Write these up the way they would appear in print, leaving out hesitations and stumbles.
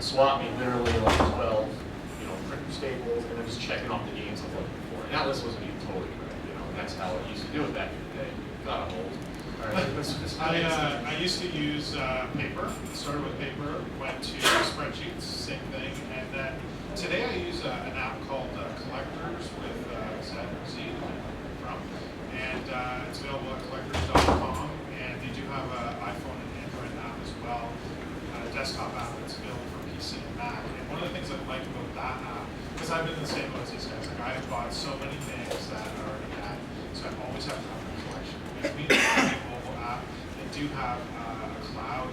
swap me literally like 12, printer staples, and then just checking off the games I'm looking for. And that list wasn't even totally correct, and that's how I used to do it back in the day. Got old. All right, I used to use paper. Started with paper, went to spreadsheets, same thing, and then today I use an app called Collectors with Z from, and it's available at collectors.com. And they do have an iPhone and Android app as well, a desktop app that's available for PC and Mac. And one of the things I like about that app, because I've been in the same boat as these guys, like I have bought so many things that are already had, so I always have to have a collection. With me, the mobile app, they do have a cloud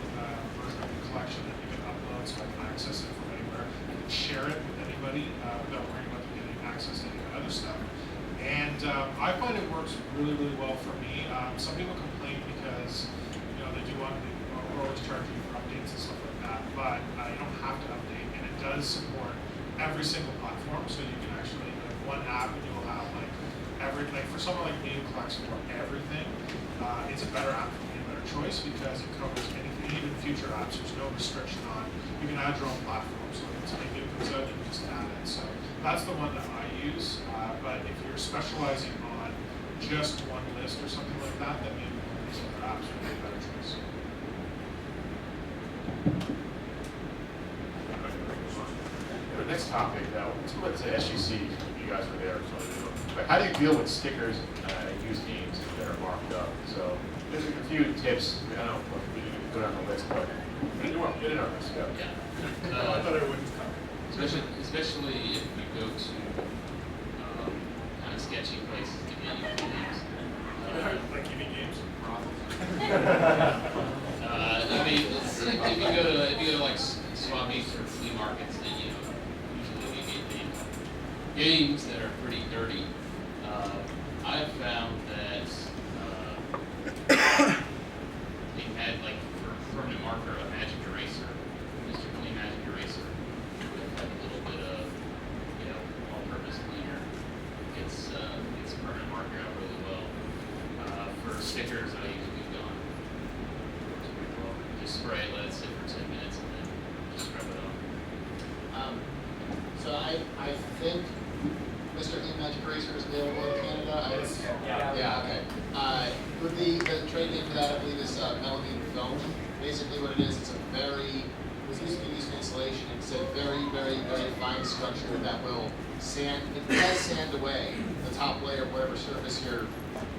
version of the collection that you can upload, so I can access it from anywhere. I can share it with anybody without worrying about them getting access to any other stuff. And I find it works really, really well for me. Some people complain because they do want to always charge you for updates and stuff like that, but you don't have to update, and it does support every single platform. So you can actually one app, and you'll have for someone like me who collects for everything, it's a better app for me, a better choice because it covers anything, even future apps. There's no restriction on. You can add your own platform, so if it comes out, you can just add it. So that's the one that I use. But if you're specializing on just one list or something like that, then maybe one of these other apps would be a better choice. The next topic, let's go to SGC. You guys were there, so but how do you deal with stickers and used games that are marked up? So there's a few tips. I don't know if we didn't put it on the list, but get it on this. Yeah. I thought it wouldn't come. Especially if you go to kind of sketchy places to get you games. Like giving games I mean, if you go to like swap meets or flea markets, then usually you get the games that are pretty dirty. I have found that they had for permanent marker a magic eraser, Mr. Clean Magic Eraser, with a little bit of all-purpose cleaner. It's permanent marker out really well. For stickers, I use Glue Gun. Works pretty well. Just spray it, let it sit for 10 minutes, and then just scrub it off. So I think Mr. Clean Magic Eraser is available in Canada. Yeah, okay. With the trade name for that, I believe, is melamine foam. Basically what it is, it was used to be used in insulation. It's a very, very, very fine structure that will it does sand away the top layer of whatever surface you're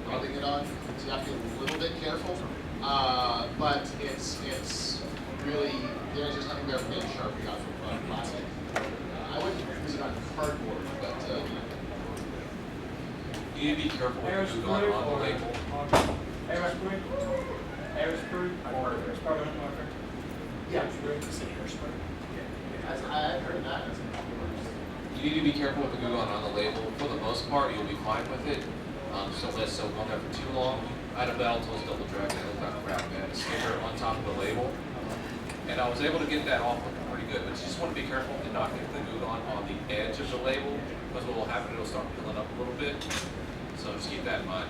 rubbing it on. So you have to be a little bit careful. But it's really, there's just nothing better than getting Sharpie off of plastic. I wouldn't use it on cardboard, but you need to be careful with the glue on the label. Airspray or permanent marker? yeah, Airspray. I've heard that. You need to be careful with the glue on the label. For the most part, you'll be fine with it. So let soak on there for too long. I had a Battletoads double dragon. It looked like crap. I had a sticker on top of the label, and I was able to get that off looking pretty good. But you just want to be careful and not get the glue on the edge of the label, because what will happen, it'll start peeling up a little bit. So just keep that in mind.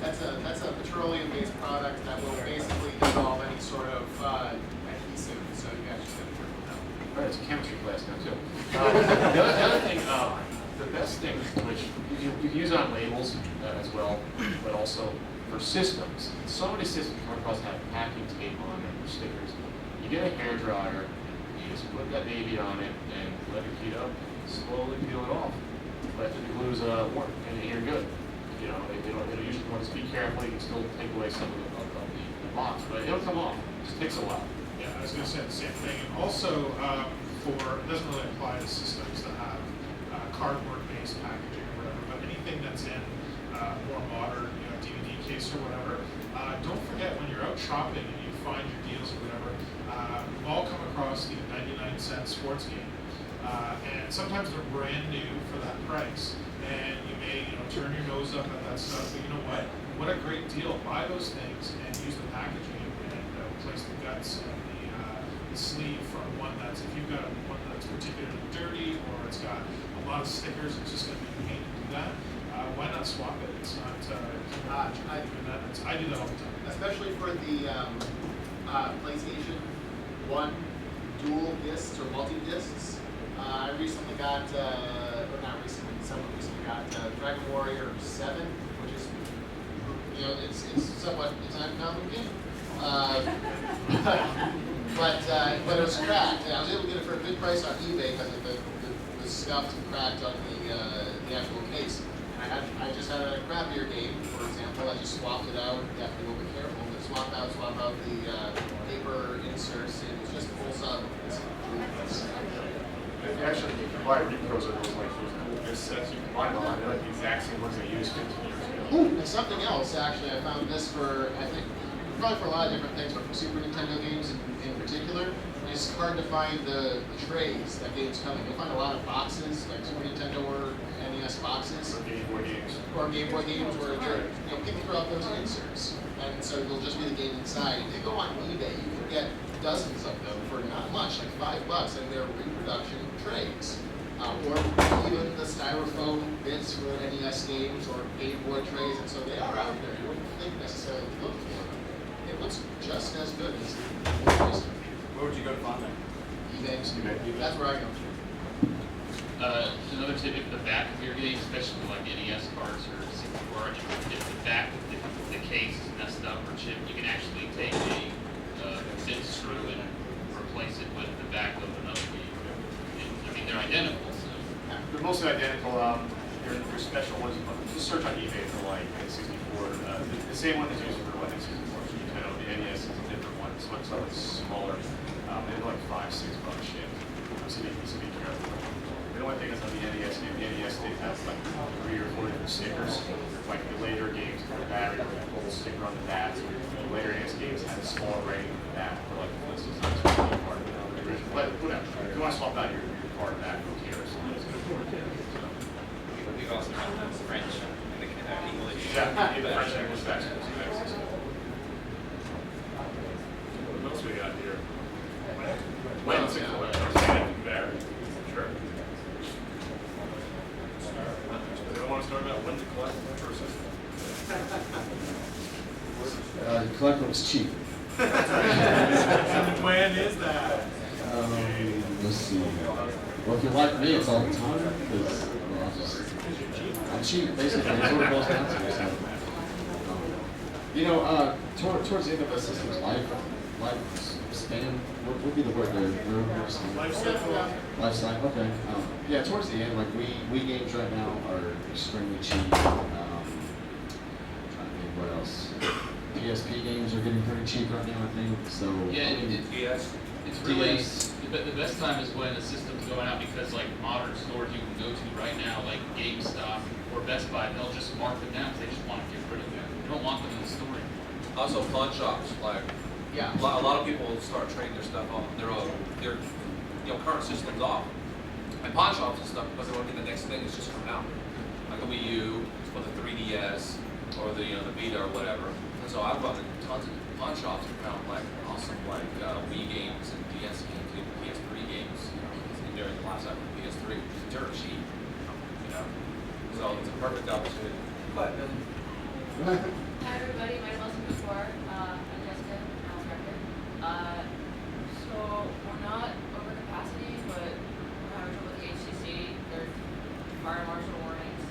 That's a petroleum-based product that will basically dissolve any sort of adhesive. So you guys just have to be careful with that. All right, it's a chemistry class now too. The other thing, the best thing, which you can use on labels as well, but also for systems. So many systems come across have packing tape on them or stickers. You get a hair dryer, you just put that baby on it and let it heat up, slowly peel it off. Let the glues work, and you're good. It'll usually want to be careful. You can still take away some of the box, but it'll come off. It just takes a while. Yeah, I was going to say the same thing. And also, it doesn't really apply to systems that have cardboard-based packaging or whatever, but anything that's in more modern, DVD case or whatever, don't forget when you're out shopping and you find your deals or whatever, we've all come across the 99-cent sports game. And sometimes they're brand new for that price. And you may, turn your nose up at that stuff, but you know what? What a great deal. Buy those things and use the packaging and replace the guts and the sleeve from one that's, if you've got one that's particularly dirty or it's got a lot of stickers, it's just going to be a pain to do that. Why not swap it? It's not, I do that all the time. Especially for the PlayStation 1 dual discs or multi-discs. I recently got, or not recently, someone recently got Dragon Warrior 7, which is, it's somewhat, it's an uncommon game. But it was cracked. And I was able to get it for a good price on eBay because it was scuffed and cracked on the actual case. And I just had a crappier game, for example. I just swapped it out. You have to be a little bit careful, but swap out the paper inserts, and it's just full solid. Actually, you can buy repros of those like those cool disc sets. You can buy them online. They're like the exact same ones they used 15 years ago. And something else, actually, I found this for, I think, probably for a lot of different things, but for Super Nintendo games in particular, it's hard to find the trays that games come in. You'll find a lot of boxes, like Super Nintendo or NES boxes. Or Game Boy games. Or Game Boy games where they're, people throw out those inserts. And so it'll just be the game inside. If you go on eBay, you can get dozens of them for not much, like $5, and they're reproduction trays. Or even the styrofoam bits for NES games or Game Boy trays, and so they are out there. You wouldn't think necessarily to look for them. It looks just as good as the old. Where would you go to find that? eBay. That's where I go. Another tip, if the back of your game, especially like NES cards or 64, if the back of the case is messed up or chipped, you can actually take a bit screw and replace it with the back of another game. I mean, they're identical, so. They're mostly identical. They're special ones. Just search on eBay for like N64. The same one is used for like N64. Nintendo. The NES is a different one. This one's like smaller. They're like $5-6 shipped. So be careful. The only thing is on the NES game. The NES did have like 3 or 4 different stickers. Like the later games had a battery with a little sticker on the back. So the later NES games had a small rating on the back for like this is not supposed to be part of the original. But whatever. If you want to swap out your card back, who cares? We've also done French and the English. Yeah, the French and English vaccines. What else we got here? When to collect? Barry. Sure. Does anyone want to start about when to collect versus? Collectibles cheap. When is that? Let's see. Well, if you're like me, it's all the time because I'm cheap, basically. That's what it boils down to. So, towards the end of a system's life span, what would be the word there? Life cycle. Life cycle. Okay. Yeah, towards the end, like we games right now are extremely cheap. Trying to think what else. PSP games are getting pretty cheap right now, I think. So Yeah, it's really, DS. the best time is when the system's going out because like modern stores you can go to right now, like GameStop or Best Buy, they'll just mark them down because they just want to get rid of them. They don't want them in the store anymore. Also, pawn shops, like, Yeah. a lot of people start trading their stuff off, their current systems off. And pawn shops and stuff, because they want to get the next thing that's just coming out. Like the Wii U, or the 3DS, or the Vita or whatever. And so I've gone to tons of pawn shops and found like awesome Wii games and DS games, even PS3 games, during the last cycle of PS3, which is dirt cheap. So it's a perfect opportunity. But Hi everybody, my name is before. I'm Jessica, I'm record. So we're not over capacity, but we're having trouble with the HCC. There's fire marshal warnings.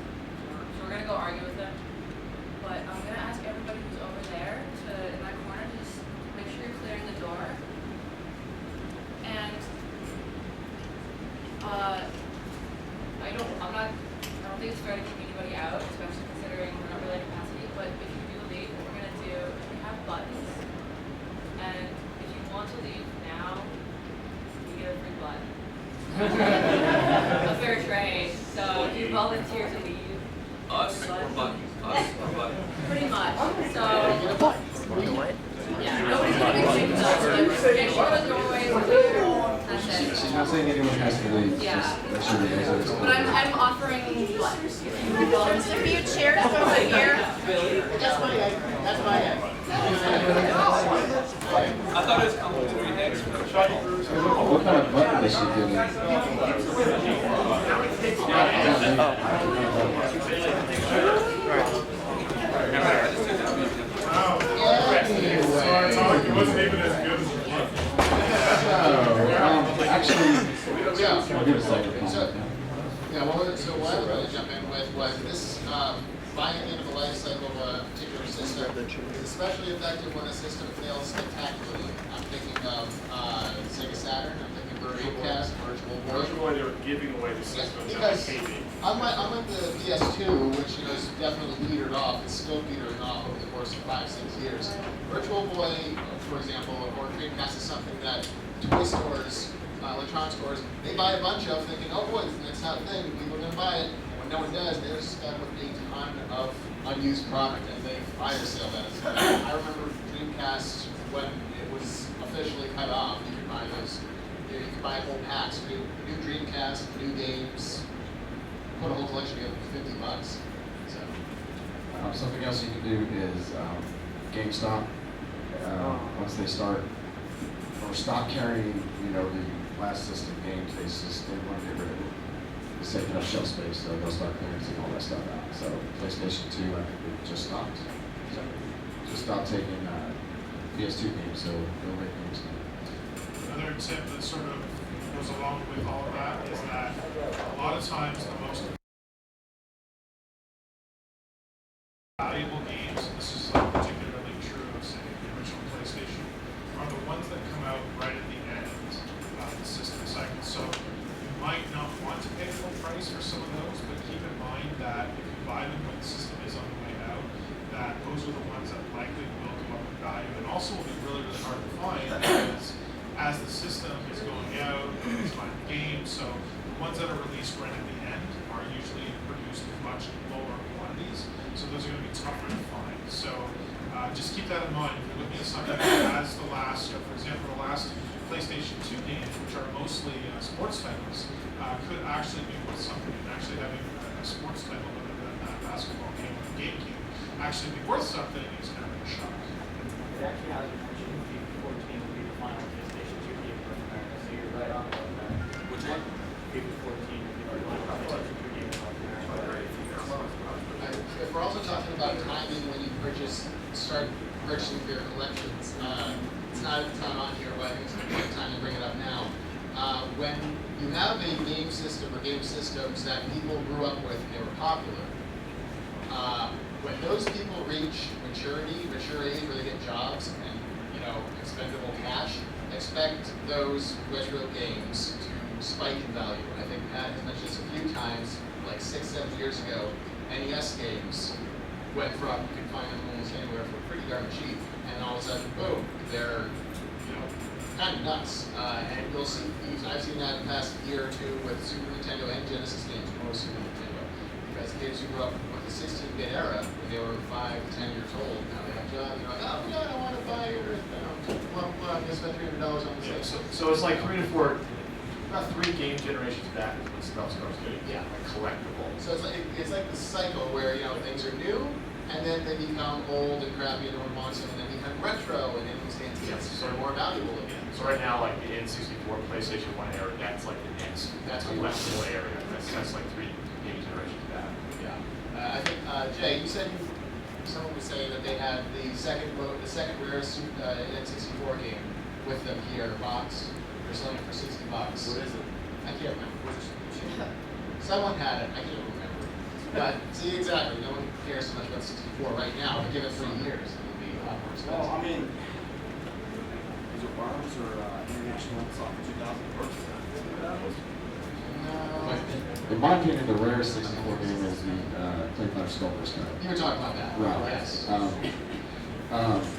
So we're gonna go argue with them. But I'm gonna ask everybody who's over there in that corner to just make sure you're clearing the door. And I don't think it's fair to kick anybody out, especially considering we're not really at capacity. But if you do leave, what we're gonna do is we have buttons, and if you want to leave now, you get a free button. A fair trade. So if you volunteer to leave, us or button? Us or button? pretty much. So yeah, nobody's gonna be kicked out. So make sure the doorways are clear. That's it. She's not saying anyone has to leave. Yeah. Just make sure you guys are. But I'm offering buttons. There's a few chairs over here. That's my egg. That's my egg. I thought it was complimentary eggs. What kind of button does she give me? It wasn't even as good as it was. So, on So, that. yeah, well, so what I was going to jump in with was this, buying into the life cycle of a particular system is especially effective when a system fails spectacularly. I'm thinking of Sega Saturn, I'm thinking of Dreamcast, Virtual Boy. Virtual Boy, they were giving away the Yeah, system that because they paid me. unlike the PS2, which is definitely petered off, it's still petering off over the course of 5-6 years. Virtual Boy, for example, or Dreamcast is something that toy stores, electronic stores, they buy a bunch of, thinking, oh boy, it's the next hot thing, people are going to buy it. And when no one does, they're stuck with a ton of unused product, and they fire sale that. I remember Dreamcast when it was officially cut off. You could buy those. You could buy whole packs, new Dreamcast, new games, put a whole collection together for $50. So, Something else you can do is GameStop. Once they start or stop carrying, the last system games, they want to get rid of it. It's taking up shelf space, so they'll start clearancing all that stuff out. So PlayStation 2, I think it just stopped. So just stopped taking PS2 games, so they'll make games now. Another tip that sort of goes along with all of that is that a lot of times the most valuable games, and this is particularly true of, say, the original PlayStation, are the ones that come out right at the end of the system cycle. So you might not want to pay full price for some of those, but keep in mind that if you buy them when the system is on the way out, that those are the ones that likely will go up in value, and also will be really, really hard to find because as the system is going out, it's buying games, so the ones that are released right at the end are usually produced with much lower quantities, so those are going to be tougher to find. So just keep that in mind. If you're looking at something that has the last, for example, the last PlayStation 2 games, which are mostly sports titles, could actually be worth something. And actually having a sports title other than that basketball game on GameCube actually be worth something is kind of a shock. It actually has a mention FIFA 14 will be the final PlayStation 2 game for America, so you're right on about that. Which one? FIFA 14 will be the final PlayStation 2 game for America. if we're also talking about timing when you start purchasing for your collections, it's not on here, but I think it's a good time to bring it up now. When you have a game system or game systems that people grew up with and they were popular, when those people reach mature age where they get jobs and expendable cash, expect those retro games to spike in value. I think Pat has mentioned this a few times, like 6-7 years ago, NES games went from, you can find them almost anywhere for pretty darn cheap, and all of a sudden, boom, they're kind of nuts. And you'll see, I've seen that in the past year or two with Super Nintendo and Genesis games, most Super Nintendo. Because kids who grew up with the 16-bit era, when they were 5-10 years old, now they have jobs, they're like, oh God, I want to buy your, I'm going to spend $300 on this Yeah, thing. so it's like 3 to 4, about 3 game generations back is when stuff starts getting like collectible. So it's like the cycle where things are new, and then they become old and crappy and no one wants them, and then become retro, and then it's sort of more valuable again. So right now, like the N64, PlayStation 1 era, that's like the next collectible area. That's like 3 game generations back. Yeah. I think Jay, you said someone was saying that they had the second rarest N64 game with them here, box. They're selling it for $60. What is it? I can't remember. Someone had it. I can't remember. But see, exactly. No one cares so much about 64 right now. But give it 3 years, it'll be a lot more expensive. Well, I mean, is it Barnes or International Soccer 2000? In my opinion, the rarest 64 game is the Clay Sculptor's Cup. You were talking about that. Right. Yes.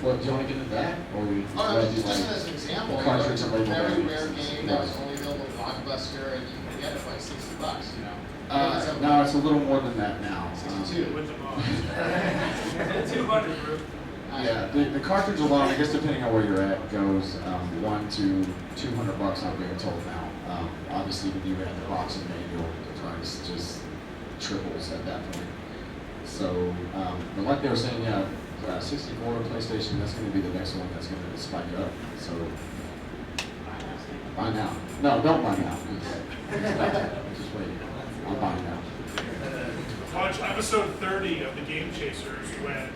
Well, do you want to get into that, or you? Just as an example, cartridge and label very values? rare game that was only available at Blockbuster, and you can get it for like $60. No, it's a little more than that now. 62. With the box. 200, bro. Yeah, the cartridge alone, I guess depending on where you're at, goes $100 to $200 on being told now. Obviously, when you add the box and manual, the price just triples at that point. So, but like they were saying, 64 PlayStation, that's going to be the next one that's going to spike up. So, buy now. No, don't buy now. Just wait. I'll buy now. Watch episode 30 of The Game Chasers when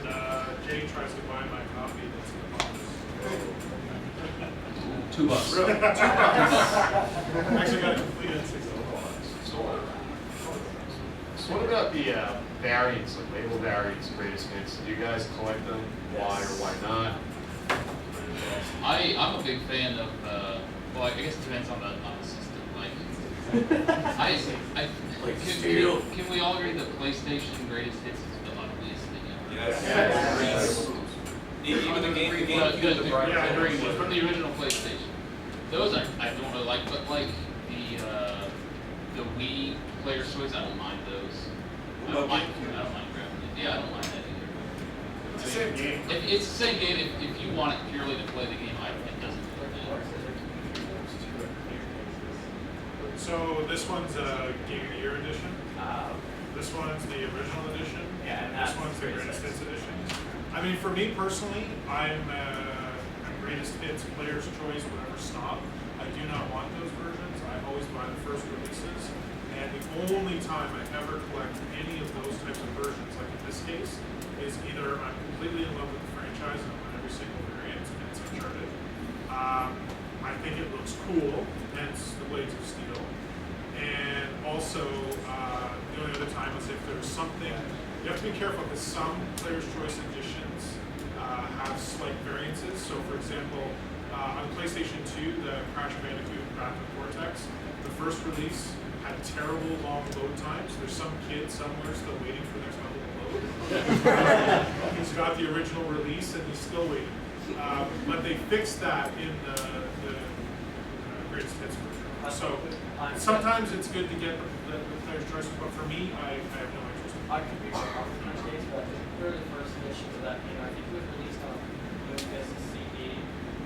Jay tries to buy my copy that's in the box. $2. Really? $2. I actually got it completed in $6. So what about the variants, like label variants, greatest hits? Do you guys collect them? Why or why not? I'm a big fan of, well, I guess it depends on the system. Like, can we all agree that PlayStation greatest hits is the ugliest thing ever? Yes. Even the game, From the original PlayStation. Those I don't really like, but like the Wii Player's Choice, I don't mind those. I don't mind grabbing it. Yeah, I don't mind that either. It's the same game. It's the same game. If you want it purely to play the game, it doesn't really matter. So this one's a Game of the Year edition. This one's the original edition. Yeah, and This that's one's the greatest greatest hits edition. I mean, for me personally, I'm greatest hits, player's choice, whatever snob. I do not want those versions. I always buy the first releases. And the only time I ever collect any of those types of versions, like in this case, is either I'm completely in love with the franchise and I want every single variant, and it's Uncharted. I think it looks cool, hence the Blades of Steel. And also, the only other time is if there's something, you have to be careful because some Player's Choice editions have slight variances. So for example, on PlayStation 2, the Crash Bandicoot Wrath of Cortex, the first release had terrible long load times. There's some kid somewhere still waiting for the next level to load. He's got the original release and he's still waiting. But they fixed that in the greatest hits version. So sometimes it's good to get the Player's Choice, but for me, I have no interest in it. I could be wrong on the days, but the early first editions of that game, I think it was released on Windows CD.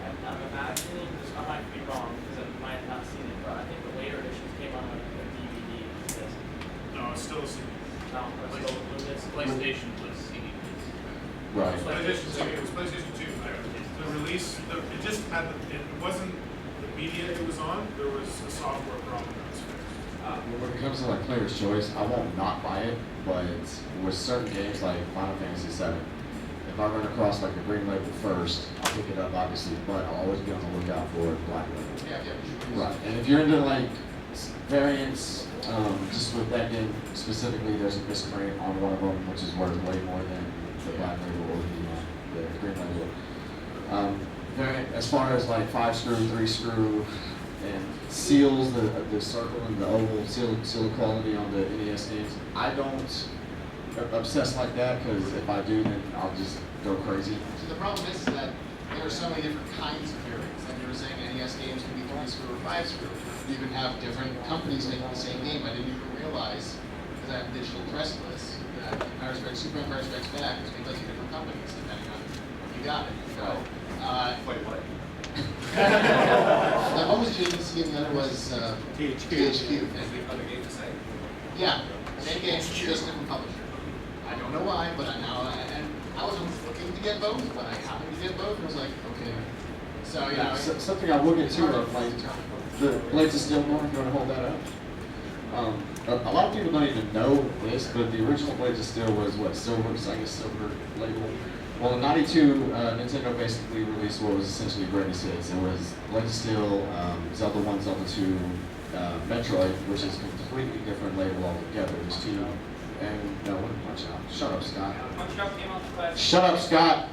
And I'm imagining, I might be wrong because I might have not seen it, but I think the later editions came on a DVD disc. No, it's still a CD. No, but still Windows. PlayStation was CD. Right. PlayStation 2, it was PlayStation 2. The release, it just had, it wasn't the media it was on, there was a software problem that was fixed. When it comes to like player's choice, I won't not buy it, but with certain games like Final Fantasy VII, if I run across like a green label first, I'll pick it up obviously, but I'll always be on the lookout for the black label. Yeah. Right, and if you're into like variants, just with that game specifically, there's a misprint on one of them, which is worth way more than the black label or the green label. As far as like 5-screw, 3-screw, and seals, the circle and the oval seal quality on the NES games, I don't obsess like that because if I do, then I'll just go crazy. So the problem is that there are so many different kinds of variants. Like you were saying, NES games can be 3-screw or 5-screw. You can have different companies making the same game. I didn't even realize, because I have digital press lists, that Super Empire Strikes Back was made by 2 different companies, depending on what you got it. So, Wait, what? one was JVC and the other was THQ. Other game the same. Yeah, same game, just different publisher. I don't know why, but and I wasn't looking to get both, but I happened to get both, and was like, okay. So, you know. Something I will get to, like the Blades of Steel one, if you want to hold that up. A lot of people don't even know this, but the original Blades of Steel was what, silver, so I guess silver label. Well, in '92, Nintendo basically released what was essentially greatest hits. It was Blades of Steel, Zelda 1, Zelda 2, Metroid, which is a completely different label altogether. There's 2, and no, what did Punch Out? Shut up, Scott. Punch Out came out the class. Shut up, Scott.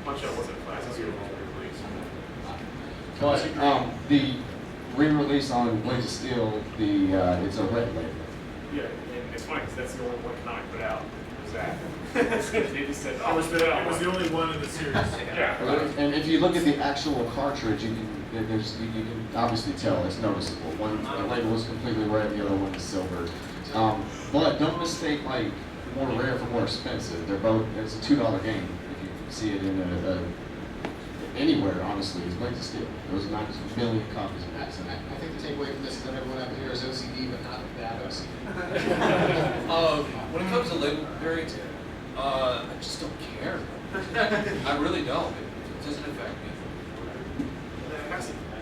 Punch Out wasn't class, it was your release. But the re-release on Blades of Steel, it's a red label. Yeah, and it's funny because that's the only one Konami put out. Was that? They just said, oh, It was the only one in the series. Yeah. And if you look at the actual cartridge, you can obviously tell it's noticeable. One the label was completely red, the other one is silver. But don't mistake like more rare for more expensive. They're both. It's a $2 game if you see it in anywhere. Honestly, it's Blades of Steel. There was 9 million copies of that. I think the takeaway from this is that everyone out here is OCD, but not bad OCD. When it comes to label variants, I just don't care. I really don't. It doesn't affect me.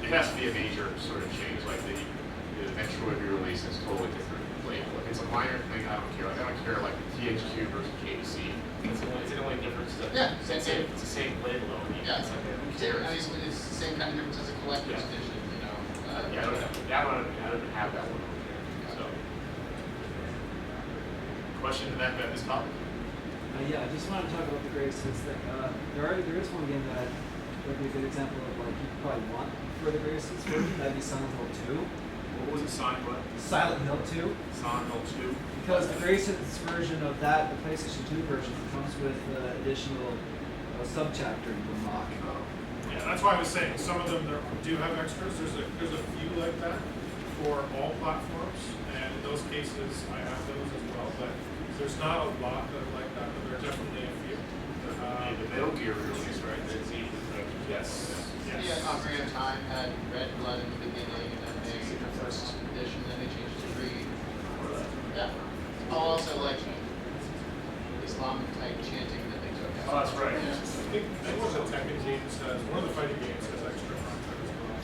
It has to be a major sort of change, like the Metroid re-release is totally different label. If it's a minor thing, I don't care. Like, I don't care like THQ versus KDC. It's the only difference. Yeah, It's the same label though. Yeah, It's like, who it's cares? the same kind of difference as a collector's edition, you know. Yeah, I don't know. Yeah, I don't have that one over here. So, question to that this topic? Yeah, I just wanted to talk about the grace. It's like, there is one game that would be a good example of like you probably want for the graces version. That'd be Silent Hill 2. What was it, Sonic what? Silent Hill 2. Sonic Hill 2? Because the graces version of that, the PlayStation 2 version, comes with additional subchapter you unlock. Yeah, that's why I was saying, some of them do have extras. There's a few like that for all platforms, and in those cases, I have those as well, but there's not a lot that are like that, but there are definitely a few. The Metal Gear release, right? That's easy. Yes. Yes. Yeah, Ocarina of Time had Red Blood in the beginning, and then they, the first edition, then they changed it to Creed. Yeah. Oh, also like Islamic type chanting that they took out. Oh, that's right. Yeah. I think one of the Tekken games has, one of the fighting games has extra content as well.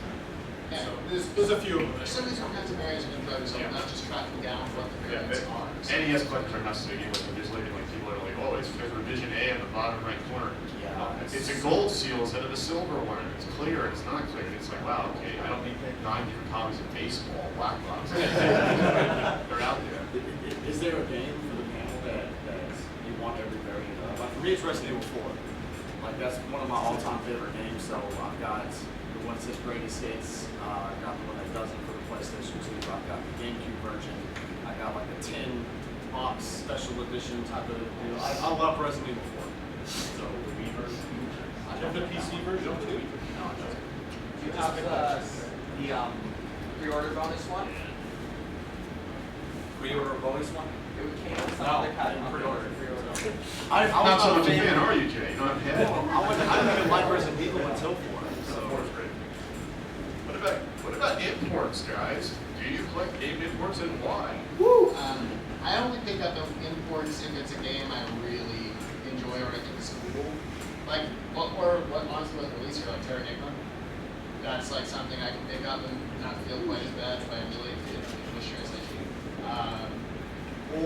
Yeah. So there's a few of them. There's so many different kinds of areas you can go to, so Yeah. not just tracking down what the Yeah, variants are. So- NES collectors are nuts to begin with. They're just looking like people are like, oh, there's revision A in the bottom right corner. It's a gold seal instead of a silver one. And it's clear and it's not clear. It's like, wow, okay, I don't need 9 different copies of baseball, black box. They're out there. Is there a game for the panel that you want every variant of? Like for me, it's Resident Evil 4. Like that's one of my all-time favorite games. So I've got the one that says greatest hits. I've got the one that doesn't for the PlayStation 2. I've got the GameCube version. I got like a 10-box special edition type of deal. I love Resident Evil 4. So the Wii version. You have the PC version too? No, I don't. You have the pre-order bonus one? Pre-order bonus one? It came with some No, other kind of pre-order. pre-order. Not so much a fan, are you, Jay? Not a fan. I didn't even like Resident Evil until 4. So. Great. What about imports, guys? Do you collect game imports and why? I only pick up imports if it's a game I really enjoy or I think is cool. Like, what honestly was released here, like Terra Enigma. That's like something I can pick up and not feel quite as bad if I emulate it in English translation.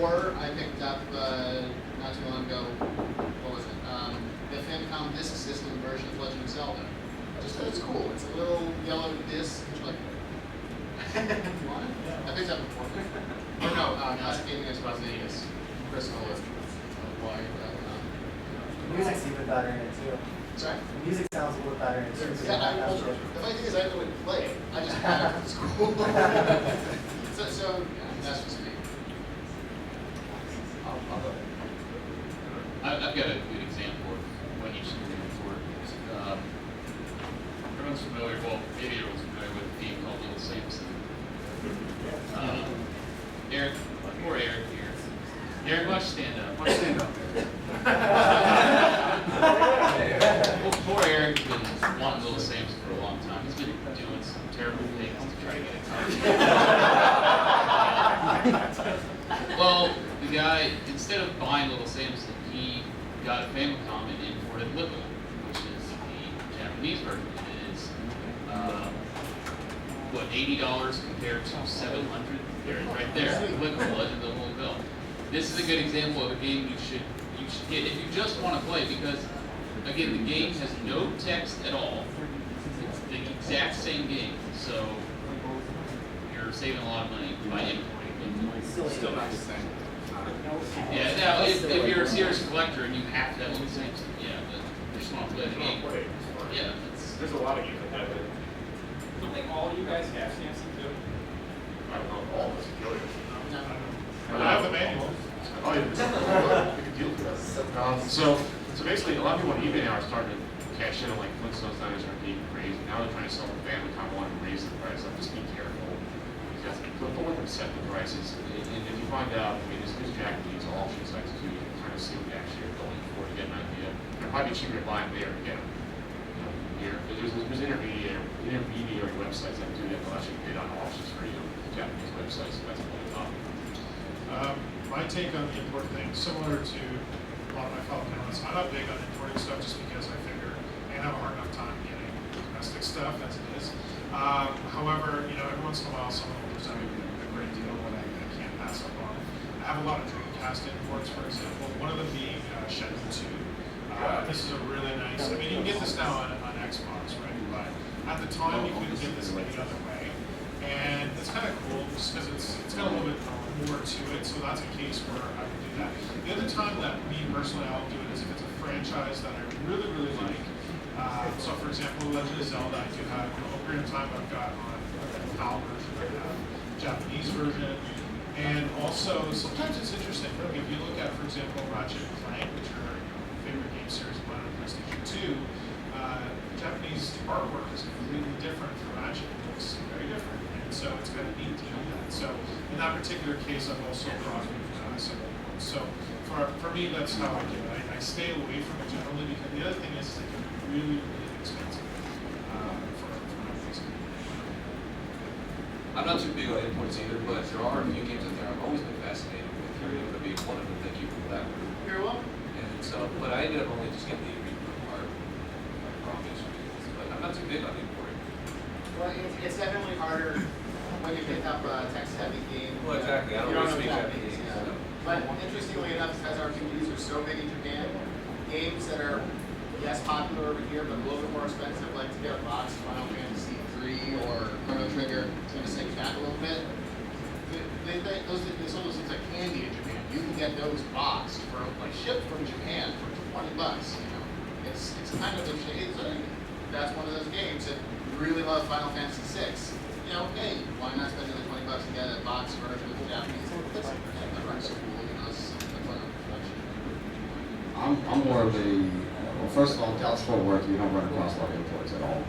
Or I picked up, not too long ago, what was it? The Famicom Disk System version of Legend of Zelda. Just because it's cool. It's a little yellow disc, which like, you want it? I picked up before. Or no, Classic Gaming Expo Vegas. Crystal is wired. The music's even better in it too. Sorry? The music sounds a little better in it too. Yeah, the funny thing is I don't know what to play it. I just have it. It's cool. so yeah, that's just me. I've got a good example of what you should do for it. Everyone's familiar, well, maybe everyone's familiar with a game called Little Samson. Eric, poor Eric here. Eric, why don't you stand up? Why don't you stand up, Eric? Well, poor Eric's been wanting Little Samson for a long time. He's been doing some terrible things to try to get it. Well, the guy, instead of buying Little Samson, he got a Famicom and imported Lipo, which is the Japanese version. It is, what, $80 compared to $700? Right there, Lipo, Legend of the Holy Bell. This is a good example of a game you should get if you just want to play, because again, the game has no text at all. It's the exact same game, so you're saving a lot of money by importing it. Still not the same. Yeah, now if you're a serious collector and you have to have Little Samson, yeah, but you just want to play the game. Yeah, There's a lot of games like that. I don't think all you guys have Samson too. I don't know if all of us kill you. I have the manual. Oh, yeah. Big deal for that. So basically, a lot of people on eBay now are starting to cash in on like Flintstones dinosaurs are being crazy. Now they're trying to sell the Famicom one and raise the price up. Just be careful. Because don't let them set the prices. And if you find out, I mean, there's Japanese auction sites too. You can kind of see what they actually are going for to get an idea. It might be cheaper to buy them there and get them here. But there's intermediary websites that do that. They'll actually bid on auctions for you. Japanese websites. So that's what I'm talking about. My take on the import thing, similar to a lot of my fellow panelists, I'm not big on importing stuff just because I figure I have a hard enough time getting domestic stuff as it is. However, every once in a while someone will present me a great deal when I can't pass up on. I have a lot of Dreamcast imports, for example, one of them being Shenmue 2. This is a really nice, I mean, you can get this now on Xbox, right? But at the time, you couldn't get this any other way. And to it, so that's a case where I would do that. The other time that me personally I'll do it is if it's a franchise that I really, really like. So for example, Legend of Zelda, I do have, Ocarina of Time I've got on the PAL version, I have Japanese version, and also sometimes it's interesting, if you look at, for example, Ratchet and Clank, which are favorite game series of mine on PlayStation 2, Japanese artwork is completely different from Ratchet. It looks very different, and so it's kind of neat to do that. So in that particular case, I've also brought some imports. So for me, that's how I do it. I stay away from it generally because the other thing is it can be really, really expensive for my place. I'm not too big on imports either, but there are a few games out there I've always been fascinated with. You're able to be one of them. Thank you for that. You're welcome. And so, but I ended up only just getting the required copies. But I'm not too big on importing. Well, it's definitely harder when you pick up a text-heavy game. Well, exactly. I don't You really speak know Japanese. yeah. So. But interestingly enough, because our communities are so big in Japan, games that are yes popular over here, but a little bit more expensive, like to get a box of Final Fantasy 3 or Chrono Trigger, it's going to sink back a little bit. They sell those things like candy in Japan. You can get those boxed for like shipped from Japan for $20. You know, it's kind of interesting. That's one of those games that you really love Final Fantasy 6. You know, hey, why not spend another $20 and get a box version with the Japanese? That's so cool. You know, it's something fun production. I'm more of a, well, first of all, Dallas Fort Worth, you don't run across a lot of imports at all.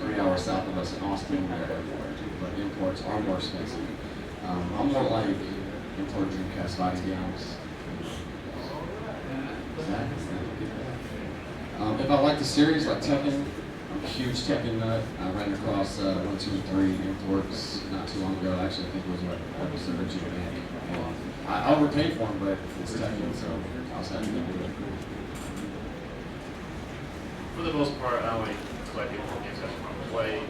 3 hours south of us in Austin, they're everywhere, but imports are more expensive. I'm more like import Dreamcast fighting games. If I like the series, like Tekken, I'm a huge Tekken nut. I ran across 1, 2, and 3 imports not too long ago. Actually, I think it was what was the original game. I overpaid for them, but it's Tekken, so I was happy to do it. For the most part, I only collect import games that I want to play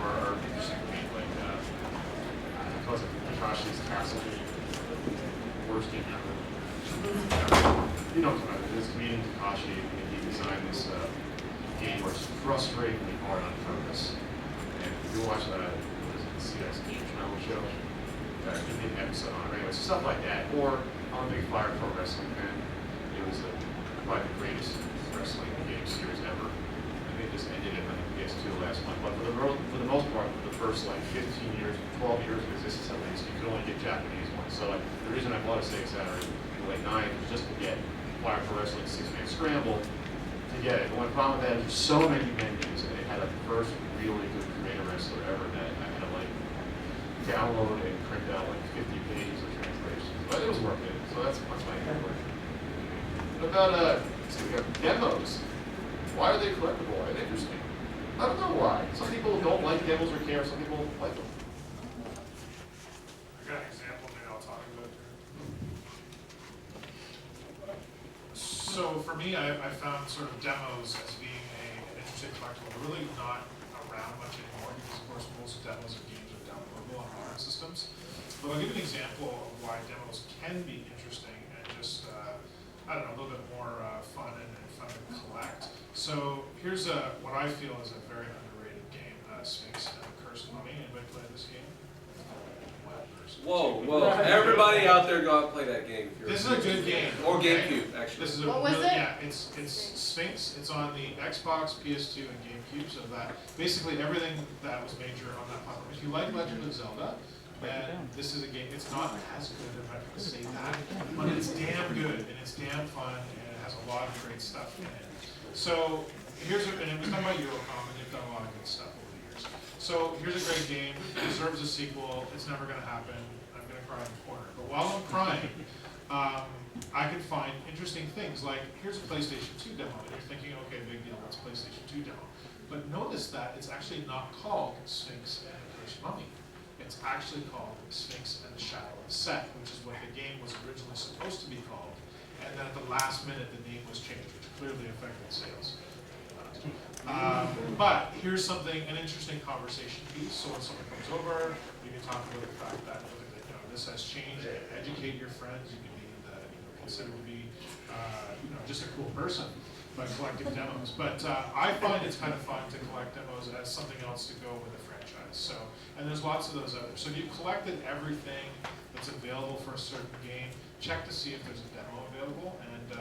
or are interesting to me, like because of Takashi's Castle, worst game ever. You know, this comedian Takashi, he designed this game where it's frustratingly hard on purpose. And if you watch that, what is it, the CS Game Travel show? He did an episode on it. Anyway, stuff like that. Or I'm a big Fire Pro Wrestling fan. It was probably the greatest wrestling game series ever. And they just ended it on the PS2 last month. But for the most part, for the first like 15 years, 12 years of existence at least, you could only get Japanese ones. So like the reason I bought a Sega Saturn in the late 90s was just to get Fire Pro Wrestling 6-Man Scramble to get it. But one problem with that is there's so many menus, and it had a first really good creator wrestler ever that I had to like download and print out like 50 pages of translations. But it was worth it. So that's my favorite. What about demos? Why are they collectible? Are they interesting? I don't know why. Some people don't like demos or care. Some people like them. I got an example, maybe I'll talk about it. So for me, I found sort of demos as being an interesting collectible. They're really not around much anymore because, of course, most demos of games are downloadable on modern systems. But I'll give an example of why demos can be interesting and just, I don't know, a little bit more fun and fun to collect. So here's what I feel is a very underrated game, Sphinx and the Cursed Mummy. Anybody play this game? Whoa, whoa. Everybody out there go out and play that game. If you're This is a good game. Or okay? GameCube, actually. This is a What was really, it? Yeah, it's Sphinx. It's on the Xbox, PS2, and GameCube. So that basically everything that was major on that platform. If you like Legend of Zelda, then this is a game. It's not as good, I'm not going to say that, but it's damn good and it's damn fun and it has a lot of great stuff in it. So here's and it was done by Eurocom and they've done a lot of good stuff over the years. So here's a great game. It deserves a sequel. It's never going to happen. I'm going to cry in the corner. But while I'm crying, I can find interesting things like here's a PlayStation 2 demo. And you're thinking, okay, big deal. It's a PlayStation 2 demo. But notice that it's actually not called Sphinx and the Cursed Mummy. It's actually called Sphinx and the Shadow of Set, which is what the game was originally supposed to be called. And then at the last minute, the name was changed, which clearly affected sales. But here's something, an interesting conversation piece. So when someone comes over, you can talk about the fact that this has changed. Educate your friends. You can be considered to be just a cool person by collecting demos. But I find it's kind of fun to collect demos as something else to go with a franchise. does. So, and there's lots of those out there. So if you've collected everything that's available for a certain game, check to see if there's a demo available, and it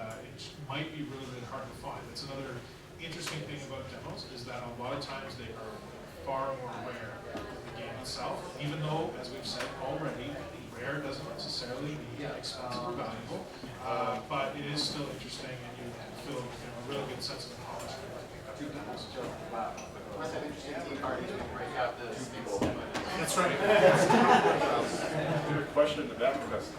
might be really, really hard to find. That's another interesting thing about demos, is that a lot of times they are far more rare than the game itself, even though, as we've said already, rare doesn't necessarily mean expensive or valuable, but it is still interesting, and you feel a really good sense of accomplishment. Must have interesting team parties when you break out the people. That's right. Good question in the back of us.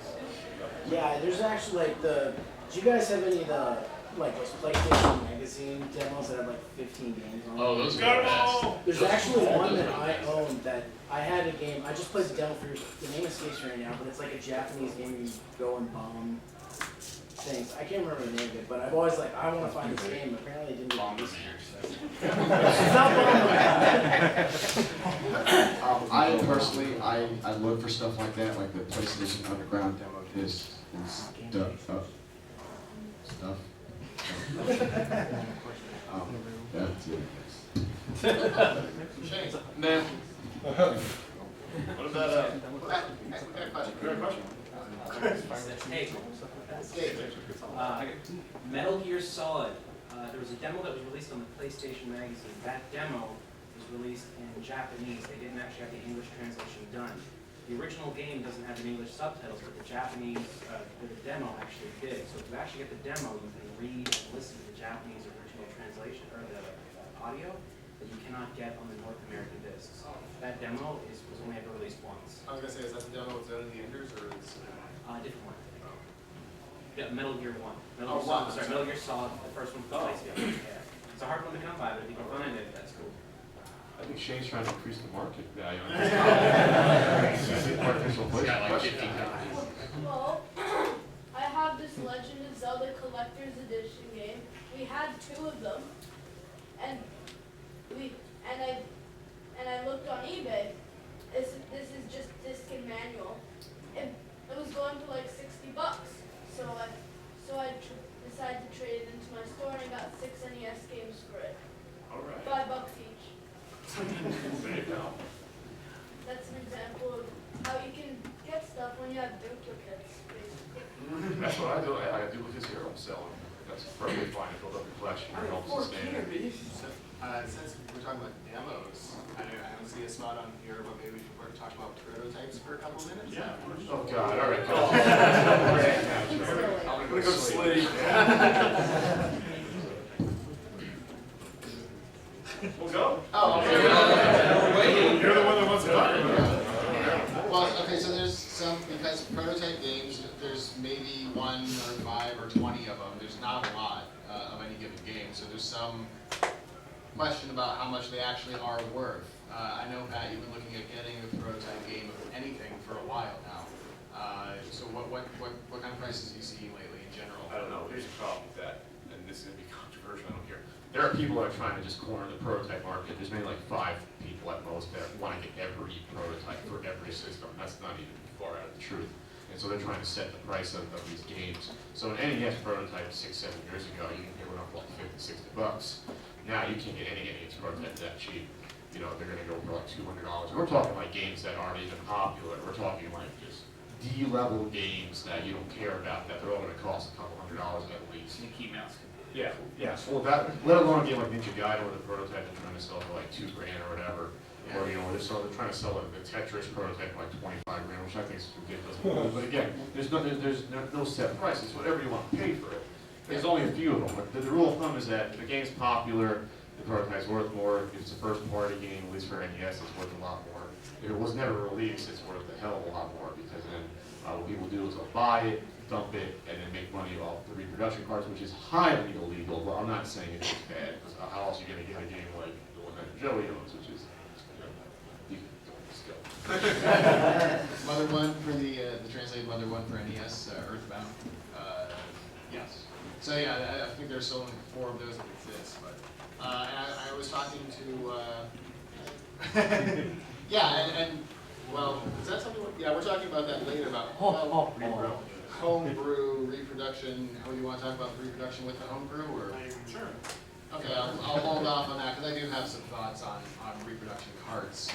Yeah, there's actually like do you guys have any of the like those PlayStation Magazine demos that have like 15 games on them? Oh, those are the best. There's actually one that I own that I had a game. I just played the demo for the name escapes me right now, but it's like a Japanese game where you go and bomb things. I can't remember the name of it, but I've always like I want to find this game. Apparently, it didn't. It's not I personally, I look for stuff like that, like the PlayStation Underground demo disc and stuff. That's it. Shane, Nah. What about, we got a question. Hey, Dave. Metal Gear Solid. There was a demo that was released on the PlayStation Magazine. That demo was released in Japanese. They didn't actually have the English translation done. The original game doesn't have any English subtitles, but the Japanese, the demo actually did. So if you actually get the demo, you can read and listen to the Japanese original translation, or the audio, that you cannot get on the North American discs. That demo was only ever released once. I was gonna say, is that the demo with Zone of the Enders, or is different one. Yeah, Metal Gear 1. Oh, one. Sorry, Metal Gear Solid, the first one for PlayStation. Yeah. It's a hard one to come by, but if you can find it, that's cool. I think Shane's trying to increase the market value. Artificial It's got like 50 question. copies. Well, I have this Legend of Zelda Collector's Edition game. We had 2 of them, and I looked on eBay. This is just disc and manual. It was going for like $60. So I decided to trade it into my store, and I got 6 NES games for it. All right. $5 each. There you go. That's an example of how you can get stuff when you have duplicates, basically. That's what I do. I have duplicates here. I'm selling. That's perfectly fine to build up your collection. It helps sustain it. Since we're talking about demos, I don't see a spot on here, but maybe we should talk about prototypes for a couple of minutes. Yeah. Oh God! All right. Go. I'm gonna go to sleep. We'll go. Oh, okay. You're the one that wants to talk about it. Well, okay, so there's some, because prototype games, there's maybe 1 or 5 or 20 of them. There's not a lot of any given game, so there's some question about how much they actually are worth. I know, Pat, you've been looking at getting a prototype game of anything for a while now. So what kind of prices are you seeing lately in general? I don't know. Here's the problem with that, and this is gonna be controversial. I don't care. There are people that are trying to just corner the prototype market. There's maybe like 5 people at most that want to get every prototype for every system. That's not even far out of the truth. And so they're trying to set the price of these games. So an NES prototype 6-7 years ago, you can get one up for like $50-$60. Now you can't get any NES prototype that cheap. You know, they're gonna go for like $200. We're talking like games that aren't even popular. We're talking like just D-level games that you don't care about, that they're all gonna cost a couple $100 at least. Mickey Mouse. Yeah, yes. Well, that, let alone a game like Ninja Gaiden where the prototype is trying to sell for like $2 grand or whatever. Or, you know, they're trying to sell the Tetris prototype for like 25 grand, which I think is ridiculous. But again, there's no set price. It's whatever you want to pay for it. There's only a few of them. But the rule of thumb is that if the game's popular, the prototype's worth more. If it's a first-party game, at least for NES, it's worth a lot more. If it was never released, it's worth a hell of a lot more, because then what people do is they'll buy it, dump it, and then make money off the reproduction cards, which is highly illegal. But I'm not saying it's just bad, because how else are you going to get a game like the one that Joey owns, which is, you know, still. Mother 1 for the translated Mother 1 for NES, Earthbound. Yes. So yeah, I think there's only 4 of those that exist. But and I was talking to yeah, and well, is that something? Yeah, we're talking about that later about homebrew reproduction. How do you want to talk about reproduction with the homebrew, or? Sure. Okay, I'll hold off on that because I do have some thoughts on reproduction carts.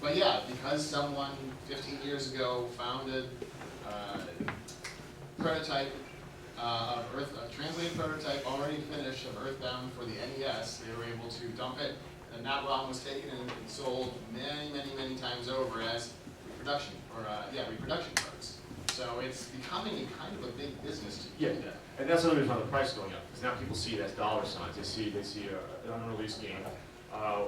But yeah, because someone 15 years ago founded prototype of a translated prototype already finished of Earthbound for the NES, they were able to dump it, and that ROM was taken and sold many times over as reproduction carts. So it's becoming a kind of a big business to Yeah, do that. and that's another reason why the price is going up, because now people see it as dollar signs. They see an unreleased game.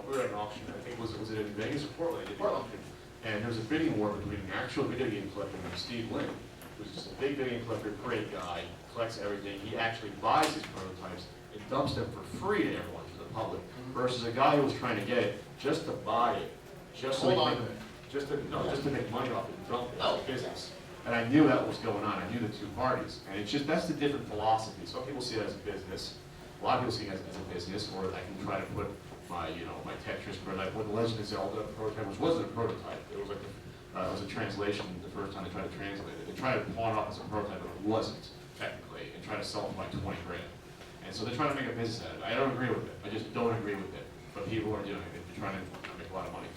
We were at an auction, I think, was it in Vegas or Portland? They did the auction. And there was a bidding war between an actual video game collector named Steve Lynn, who's just a big video game collector, great guy, collects everything. He actually buys his prototypes and dumps them for free to everyone, to the public, versus a guy who was trying to get it just to buy it, just so Hold he on could, to it. just to make money off it and dump it Oh, as a business. And I knew that was going on. I knew the two parties. And it's just, that's the different philosophy. Some people see it as a business. A lot of people see it as a business, or I can try to put my, my Tetris prototype, or the Legend of Zelda prototype, which wasn't a prototype. It was like it was a translation the first time they tried to translate it. They tried to pawn it off as a prototype, but it wasn't, technically, and tried to sell it for like 20 grand. And so they're trying to make a business out of it. I don't agree with it. I just don't agree with it. But people are doing it. They're trying to make a lot of money.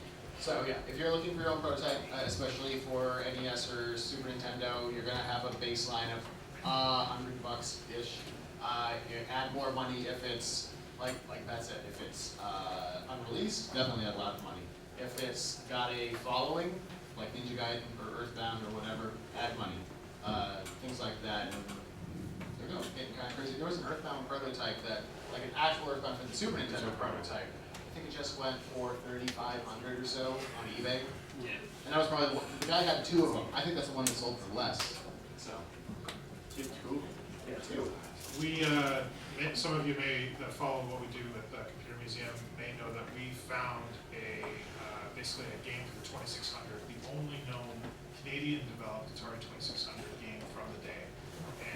So yeah, if you're looking for your own prototype, especially for NES or Super Nintendo, you're gonna have a baseline of $100-ish. You add more money if it's like that's it. If it's unreleased, definitely add a lot of money. If it's got a following, like Ninja Gaiden or Earthbound or whatever, add money. Things like that. And they're getting kind of crazy. There was an Earthbound prototype that, like an actual Earthbound for the Super Nintendo prototype. I think it just went for $3,500 or so on eBay. Yeah. And that was probably the guy had two of them. I think that's the one that sold for less. So. Two. Yeah, two. We, some of you that follow what we do at the Computer Museum may know that we found basically a game for the 2600, the only known Canadian-developed Atari 2600 game from the day.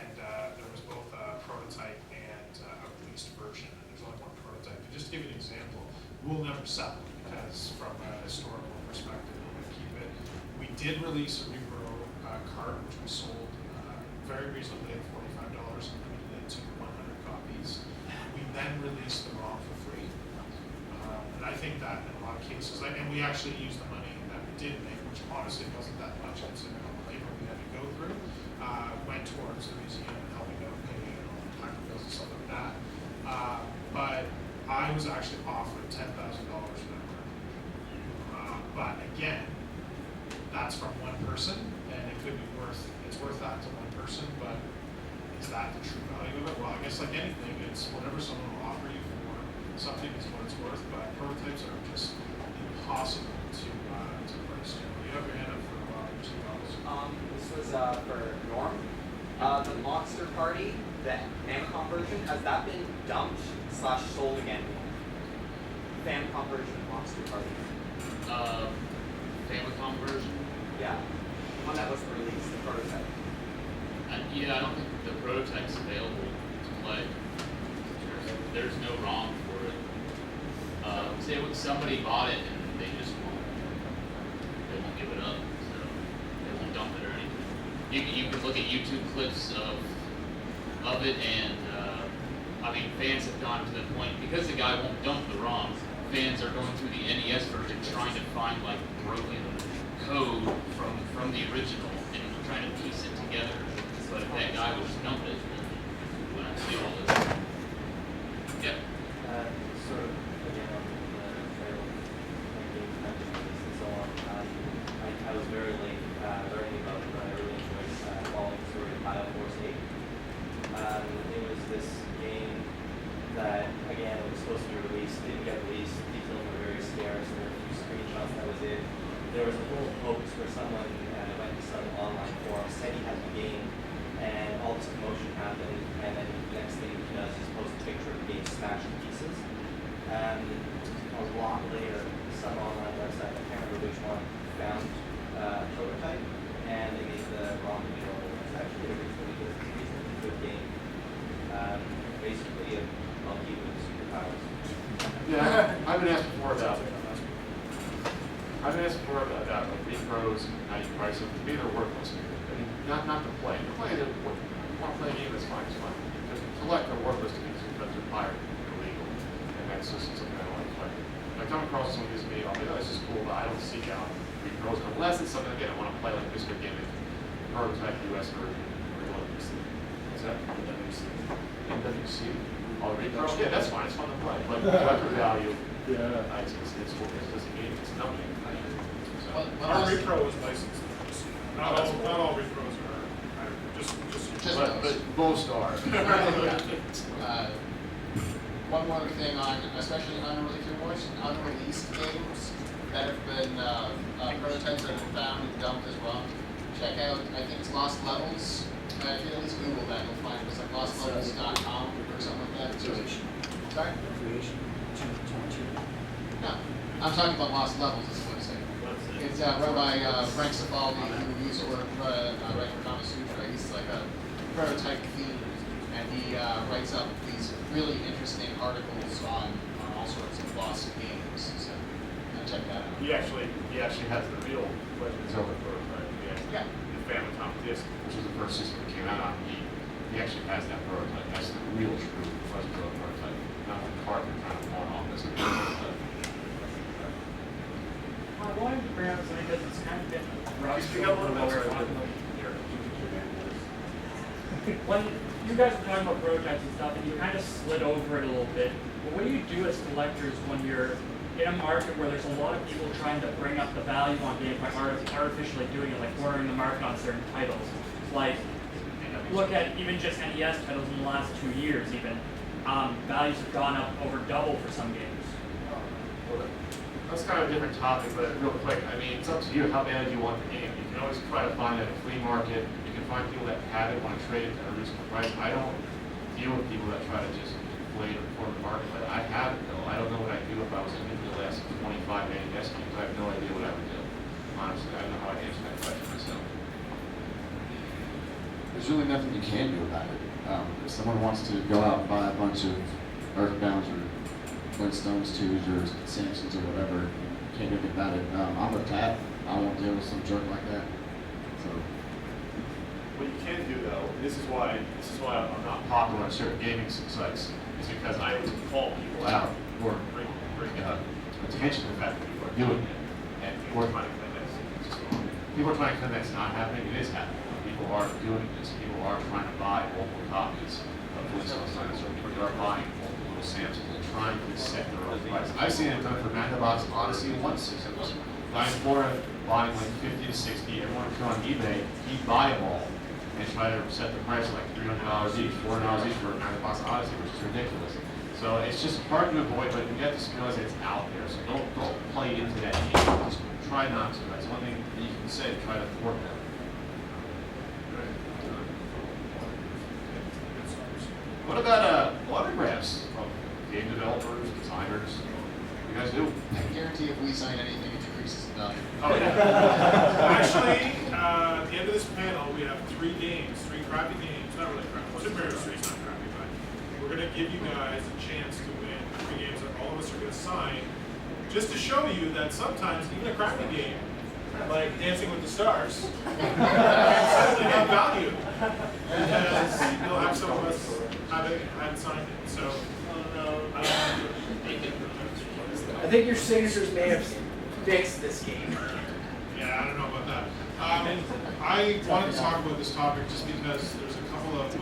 And there was both a prototype and a released version. And there's only one prototype. And just to give you an example, we'll never sell it because from a historical perspective, we're going to keep it. We did release a repro cart, which we sold very reasonably at $45 and limited it to 100 copies. We then released the ROM for free. And I think that in a lot of cases, and we actually used the money that we did make, which honestly wasn't that much considering all the paper we had to go through, went towards the museum and helping out paying all the paper bills and stuff like that. But I was actually offered $10,000 for that work. But again, that's from one person, and it's worth that to one person, but is that the true value of it? Well, I guess like anything, it's whatever someone will offer you for something is what it's worth, but prototypes are just impossible to price. You have your hand up for a while, This was for Norm. The Monster Party, the Famicom version, has that been dumped / sold again? Famicom version of Monster Party. Famicom version? Yeah. The one that was released, the prototype. Yeah, I don't think the prototype's available to play. There's no ROM for it. Say somebody bought it and they just won't give it up, so they won't dump it or anything. You can look at YouTube clips of it, and I mean, fans have gone to the point, because the guy won't dump the ROM, fans are going through the NES version trying to find like broken code from the original and trying to piece it together. But if that guy would just dump it, we wouldn't see all this. Yep. Sort of, again, on the trail of games mentioned and so on, I was very late learning about what I really enjoyed following the story of Bio Force 8. It was this game that, again, it was supposed to be released, didn't get released, details were very scarce, there were a few screenshots, that was it. There was a whole hoax where someone went to some online forum, said he had the game, and all this commotion happened, and then the next thing he does is post a picture of the game smashed to pieces. A lot later, some online website, I can't remember which one, found a prototype, and they made the ROM available. It's actually a reasonably good game. Basically a monkey with superpowers. Yeah, I've been asked before about repros and how you price them. To me, they're worthless. I mean, not to play. To play, want to play a game, that's fine, it's fine. Just to collect, they're worthless to me because they're pirate. that's just something I want to play. If I come across someone who gives me, oh, this is cool, but I don't seek out repros unless it's something, again, I want to play like Mr. Gimmick, prototype US version, or WC. What's that? NWC. Oh, repro? Yeah, that's fine, it's fun to play. But collector value, it's cool, it's just a game, it's nothing. So, Our repro is licensed. Not all repros are just but most are. One more thing on, especially unreleased games that have been prototypes that have been found and dumped as well. Check out, I think it's Lost Levels. If you at least Google that, you'll find it. It's like lostlevels.com or something like that. Sorry? No, I'm talking about Lost Levels is what I'm saying. It's run by Frank Cifaldi, who used to work write for Kama Sutra. He's like a prototype fiend, and he writes up these really interesting articles on all sorts of lost games. So check that out. He actually has the real Legend of Zelda prototype. Yeah. The Famicom disc, Which was the first system that came out on. He actually has that prototype. That's the real true Legend of Zelda prototype, not the card they're trying to pawn off as a prototype. I wanted to bring up something because it's kind of been Speak up a little bit. when you guys were talking about prototypes and stuff, and you kind of slid over it a little bit. But what do you do as collectors when you're in a market where there's a lot of people trying to bring up the value on games by artificially doing it, like cornering the market on certain titles? Like, look at even just NES titles in the last 2 years even. Values have gone up over double for some games. Well, that's kind of a different topic, but real quick, I mean, it's up to you how bad you want the game. You can always try to find it at a flea market. You can find people that have it, want to trade it at a reasonable price. I don't deal with people that try to just inflate or form the market, but I have it though. I don't know what I'd do if I was into the last 25 NES games. I have no idea what I would do. Honestly, I don't know how I'd answer that question myself. There's really nothing you can do about it. If someone wants to go out and buy a bunch of Earthbounds or Flintstones 2s or Simpsons or whatever, you can't do anything about it. I'm a cat. I won't deal with some jerk like that. So. What you can do though, and this is why I'm not popular on certain gaming sites, is because I would call people out or bring attention to the fact that people are doing it, and people are trying to claim that's not happening. It is happening. People are doing this. People are trying to buy multiple copies of Flintstones dinosaurs. People are buying multiple little samples and trying to set their own price. I've seen it done for Mandabox Odyssey 1 systems. Buying for it, buying like 50 to 60. Everyone would go on eBay, he'd buy them all and try to set the price like $300 each, $400 each for a Mandabox Odyssey, which is ridiculous. So it's just hard to avoid, but you have to realize it's out there. So don't play into that game. Just try not to. That's one thing that you can say to try to thwart them. What about autographs from game developers, designers? What do you guys do? I guarantee if we sign anything, it decreases the value. Oh, yeah. Actually, at the end of this panel, we have 3 games, 3 crappy games. Not really crappy. Super Mario 3 is not crappy, but we're going to give you guys a chance to win 3 games that all of us are going to sign, just to show you that sometimes even a crappy game, like Dancing with the Stars, can suddenly have value because you'll have some of us had signed it. So, I think your signatures may have fixed this game. yeah, I don't know about that. I wanted to talk about this topic just because there's a couple of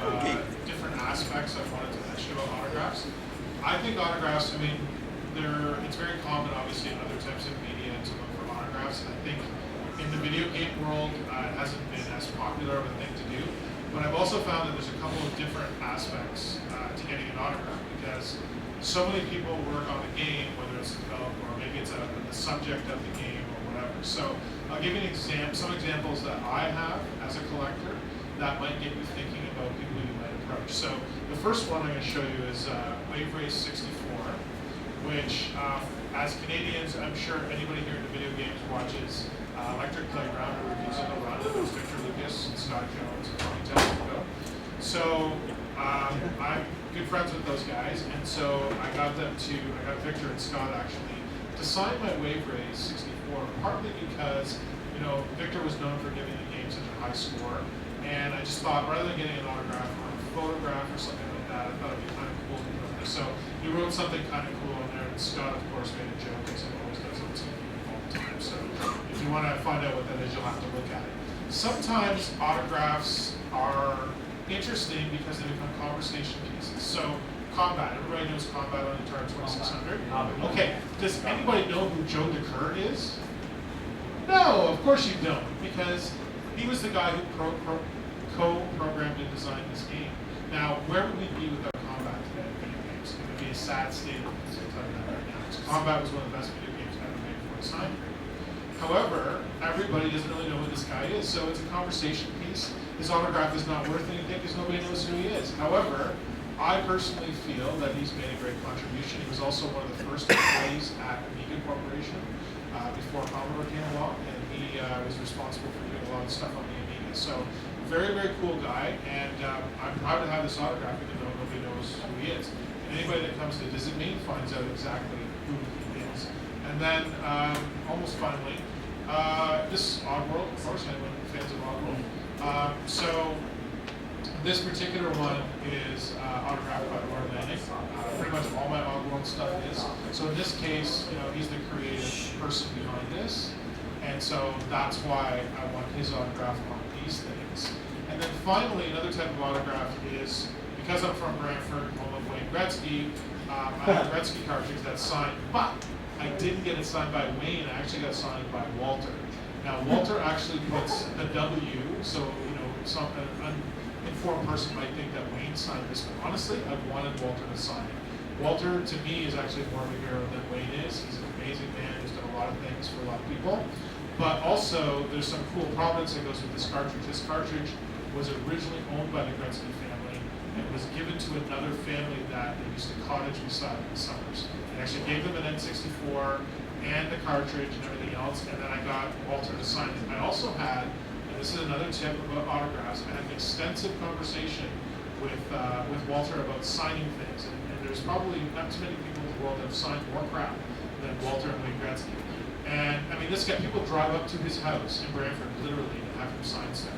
different aspects I wanted to mention about autographs. I think autographs, I mean, it's very common, obviously, in other types of media to look for autographs. And I think in the video game world, it hasn't been as popular of a thing to do. But I've also found that there's a couple of different aspects to getting an autograph because so many people work on the game, whether it's developed or maybe it's the subject of the game or whatever. So I'll give you some examples that I have as a collector that might get you thinking about people you might approach. So the first one I'm going to show you is Wave Race 64, which as Canadians, I'm sure anybody here in the video games watches Electric Playground or reviews of the run. There's Victor Lucas and Scott Jones and Tony Tellico. So I'm good friends with those guys, and so I got Victor and Scott actually to sign my Wave Race 64, partly because Victor was known for giving the game such a high score, and I just thought rather than getting an autograph or a photograph or something like that. I thought it'd be kind of cool to put on there. So he wrote something kind of cool in there, and Scott, of course, made a joke, as he always does on TV all the time. So if you want to find out what that is, you'll have to look at it. Sometimes autographs are interesting because they become conversation pieces. So Combat, everybody knows Combat on the Atari 2600. Okay, does anybody know who Joe DeCur is? No, of course you don't, because he was the guy who co-programmed and designed this game. Now, where would we be without Combat today in video games? It would be a sad state of things, I'll tell you that right now. So Combat was one of the best video games ever made for its time period. However, everybody doesn't really know who this guy is, so it's a conversation piece. His autograph is not worth anything because nobody knows who he is. However, I personally feel that he's made a great contribution. He was also one of the first employees at Amiga Corporation before Commodore came along, and he was responsible for doing a lot of stuff on the Amiga. So, very, very cool guy, and I'm proud to have this autograph even though nobody knows who he is. And anybody that comes to visit me finds out exactly who he is. And then, almost finally, this is Oddworld, of course, anyone fans of Oddworld. So, this particular one is autographed by Laura Lanning. Pretty much all my Oddworld stuff is. So in this case, you know, he's the creative person behind this, and so that's why I want his autograph on these things. And then finally, another type of autograph is, because I'm from Brantford, home of Wayne Gretzky, I have a Gretzky cartridge that's signed, but I didn't get it signed by Wayne, I actually got it signed by Walter. Now Walter actually puts a W, so you know, an informed person might think that Wayne signed this, but honestly, I wanted Walter to sign it. Walter, to me, is actually more of a hero than Wayne is. He's an amazing man who's done a lot of things for a lot of people. But also, there's some cool provenance that goes with this cartridge. This cartridge was originally owned by the Gretzky family and was given to another family that they used to cottage beside in the summers. They actually gave them an N64 and the cartridge and everything else, and then I got Walter to sign it. I also had, and this is another tip about autographs, I had an extensive conversation with Walter about signing things, and there's probably not too many people in the world that have signed more crap than Walter and Wayne Gretzky. And I mean, this guy, people drive up to his house in Brantford, literally, and have him sign stuff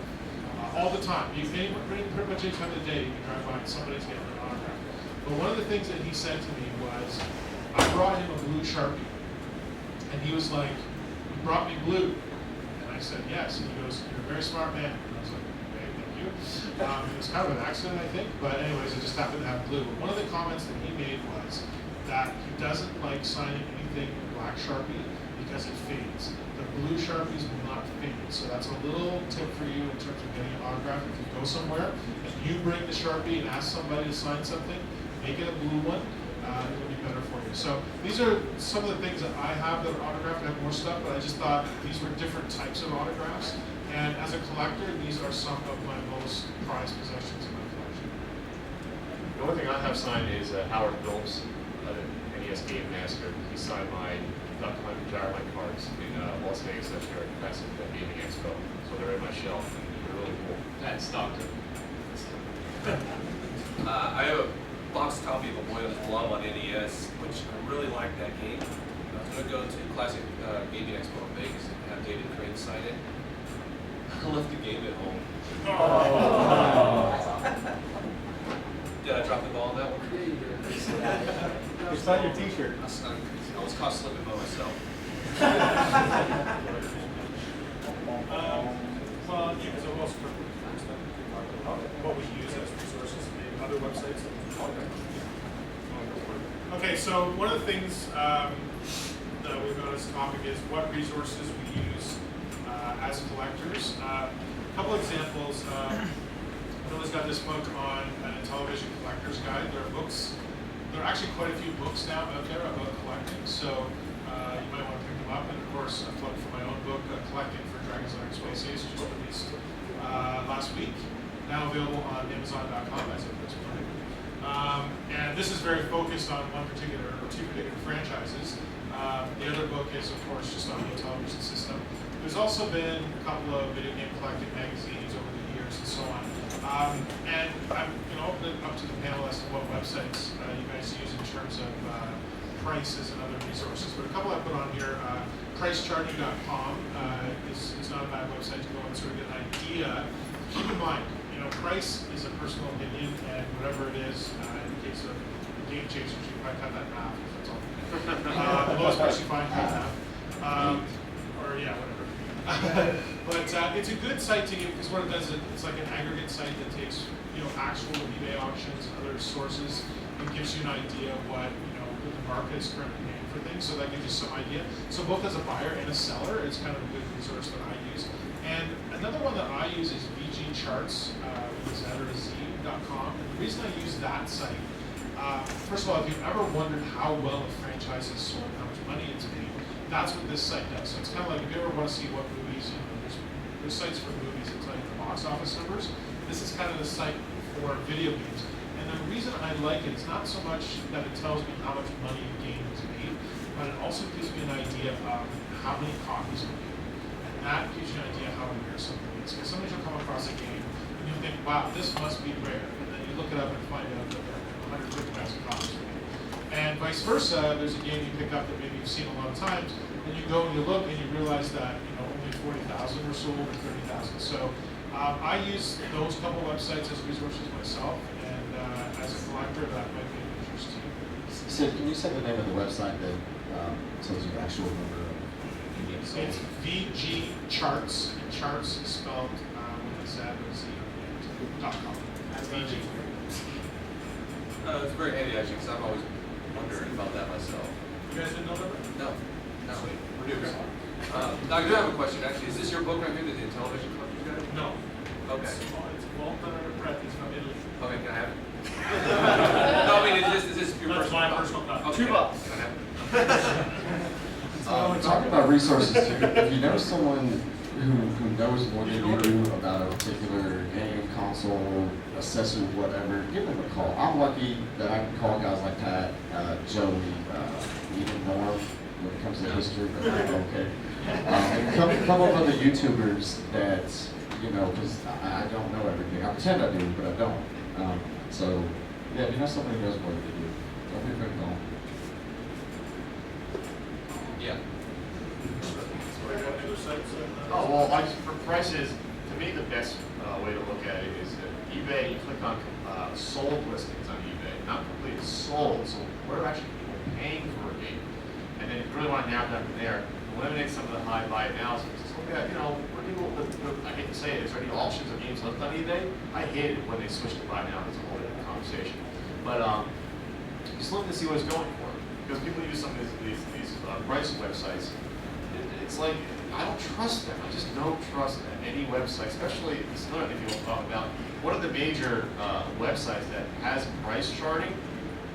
all the time. Pretty much any time of the day, you can drive by and somebody's getting an autograph. But one of the things that he said to me was, I brought him a blue Sharpie, and he was like, "You brought me blue." And I said, "Yes." And he goes, "You're a very smart man." And I was like, "Okay, thank you." It was kind of an accident, I think, but anyways, it just happened to have blue. But one of the comments that he made was that he doesn't like signing anything with black Sharpie because it fades. The blue Sharpies will not fade. So that's a little tip for you in terms of getting an autograph. If you go somewhere and you bring the Sharpie and ask somebody to sign something, make it a blue one. It'll be better for you. So these are some of the things that I have that are autographed. I have more stuff, but I just thought these were different types of autographs. And as a collector, these are some of my most prized possessions in my collection. The only thing I have signed is Howard Phillips, NES Game Master. He signed my Dr. Hunter Jarline cards in Las Vegas last year at Classic Gaming Expo. So they're in my shelf, and they're really cool. Pat Stockton. I have a box copy of A Boy With Love on NES, which I really like that game. I was going to go to Classic Gaming Expo in Vegas and have David Crane sign it. I left the game at home. Did I drop the ball on that one? Yeah, you did. It's on your t-shirt. I was caught slipping by myself. Well, yeah, so also what we use as resources, maybe other websites. Okay, so one of the things that we've got as a topic is what resources we use as collectors. A couple examples. Billy's got this book on a television collector's guide. There are books. There are actually quite a few books now out there about collecting, so you might want to pick them up. And of course, I plugged for my own book, Collecting for Dragon's Lair Space Ace, just released last week. Now available on Amazon.com as of this morning. And this is very focused on one particular or two particular franchises. The other book is, of course, just on the television system. There's also been a couple of video game collecting magazines over the years and so on. And I'm open it up to the panel as to what websites you guys use in terms of prices and other resources. But a couple I put on here, pricecharting.com is not a bad website to go and sort of get an idea. Keep in mind, you know, price is a personal opinion, and whatever it is, in the case of Game Chasers, you probably cut that in half, if that's all. The lowest price you find, cut in half. Or yeah, whatever. But it's a good site to get, because what it does, it's like an aggregate site that takes, you know, actual eBay auctions and other sources, and gives you an idea of what, you know, what the market is currently paying for things, so that gives you some idea. So both as a buyer and a seller, it's kind of a good resource that I use. And another one that I use is VGCharts, with a Z or a Z.com. And the reason I use that site, first of all, if you've ever wondered how well a franchise is sold, how much money it's made, that's what this site does. So it's kind of like if you ever want to see what movies, you know, there's sites for movies that tell you the box office numbers. This is kind of the site for video games. And the reason I like it is not so much that it tells me how much money a game is made, but it also gives me an idea of how many copies are made. And that gives you an idea how rare something is. Because sometimes you'll come across a game and you think, wow, this must be rare. And then you look it up and find out that there are 150,000 copies are made. And vice versa, there's a game you pick up that maybe you've seen a lot of times, and you go and you look and you realize that, you know, only 40,000 were sold or 30,000. So I use those couple websites as resources myself, and as a collector, that might be of interest to you. Sid, can you say the name of the website that tells you the actual number of games sold? It's VGCharts, and charts is spelled with a Z or a Z .com. VG. It's very handy actually, because I'm always wondering about that myself. You guys didn't know that? No. We're doing now I do have a question actually. Is this your book right here, the television collector's guide? No. Okay. It's Bolton Prep. It's from Italy. Okay, can I have it? No, I mean, is this your That's personal my copy? personal copy. Okay. $2. Can I have it? Talking about resources too, if you know someone who knows more than you do about a particular game, console, accessory, whatever, give them a call. I'm lucky that I can call guys like Pat, Joey, even Norm when it comes to history, but I'm okay. And come up with the YouTubers that, you know, because I don't know everything. I pretend I do, but I don't. So, yeah, if you know somebody who knows more than you do, don't be afraid to call. Yeah. Oh, well, for prices, to me, the best way to look at it is that eBay, you click on sold listings on eBay, not completely sold, so what are actually people paying for a game? And then if you really want to narrow down from there, eliminate some of the high buy analysis. Just look at, you know, what people, I hate to say it, is there any auctions of games left on eBay? I hate it when they switch to buy now, it's a whole different conversation. But just look to see what it's going for. Because people use some of these price websites. It's like, I don't trust them. I just don't trust any website, especially, this is another thing people talk about. One of the major websites that has price charting,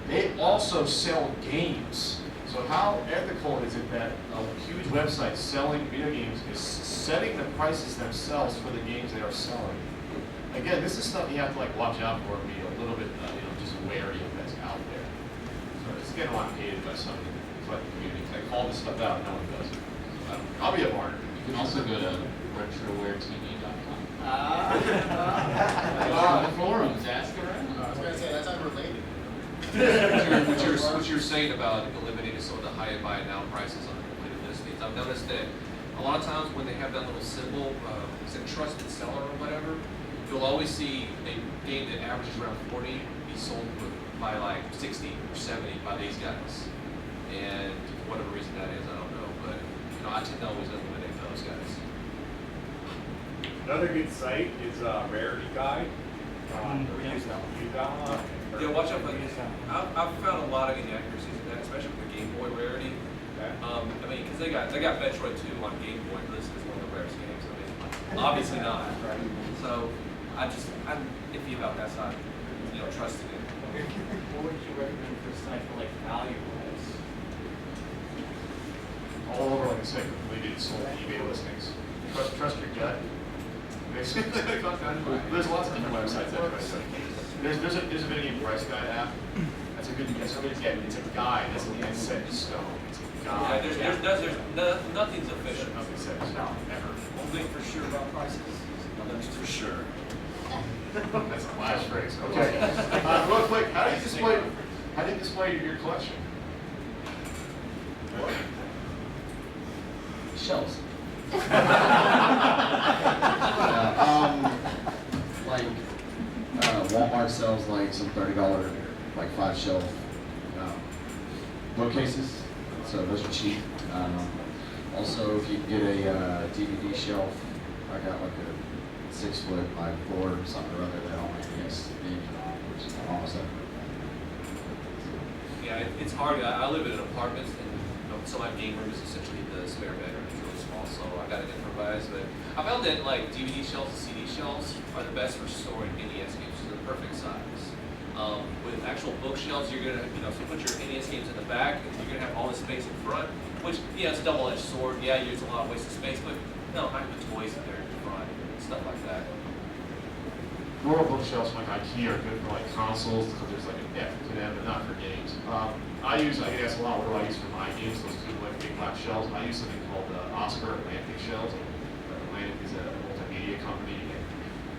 they also sell games. So how ethical is it that a huge website selling video games is setting the prices themselves for the games they are selling? Again, this is stuff you have to like watch out for and be a little bit, you know, just wary of that's out there. So it's getting a lot hated by some of the collecting communities. They call this stuff out, no one does it. So I'll be a martyr. You can also go to retrowaretv.com. Forums, ask around. I was gonna say that's unrelated. What you're saying about eliminating some of the high buy now prices on the completed listings, I've noticed that a lot of times when they have that little symbol, is it trusted seller or whatever, you'll always see a game that averages around 40 be sold by like 60 or 70 by these guys. And for whatever reason that is, I don't know, but you know, I tend to always eliminate those guys. Another good site is Rarity Guide. Yeah, watch out for I've found a lot of inaccuracies in that, especially with the Game Boy Rarity. Okay. I mean, because they got Metroid 2 on Game Boy listed as one of the rarest games. I mean, obviously not. So I'm iffy about that side, you know, trusting it. What would you recommend for a site for like value wise? All over, like I said, completed sold eBay listings. Trust your gut. Basically, there's lots of different websites anyway. So there's a video game price guide app. That's a good. It's a guide. It doesn't mean set in stone. It's a guide. Yeah, nothing's official. Nothing set in stone ever. One thing for sure about prices. Nothing's for sure. That's the last phrase. Okay. Real quick, how do you display your collection? Shelves. Like sells like some $30 like 5-shelf bookcases, so those are cheap. Also, if you can get a DVD shelf, I got like a 6-foot by 4 something or other that all my NES games are on, which is almost up. Yeah, it's hard. I live in an apartment, and so my game room is essentially the spare bedroom. It's really small, so I got to improvise. But I found that like DVD shelves and CD shelves are the best for storing NES games. They're the perfect size. With actual bookshelves, you're gonna, if you put your NES games in the back, you're gonna have all this space in front. Which, yeah, it's a double-edged sword. Yeah, it's a lot of wasted space, but no, I put toys in there in front, stuff like that. Rural bookshelves like IKEA are good for like consoles because there's like a depth to them, but not for games. I get asked a lot, what do I use for my games? Those two like big black shelves. I use something called Oscar Atlantic shelves. Atlantic is a multimedia company. And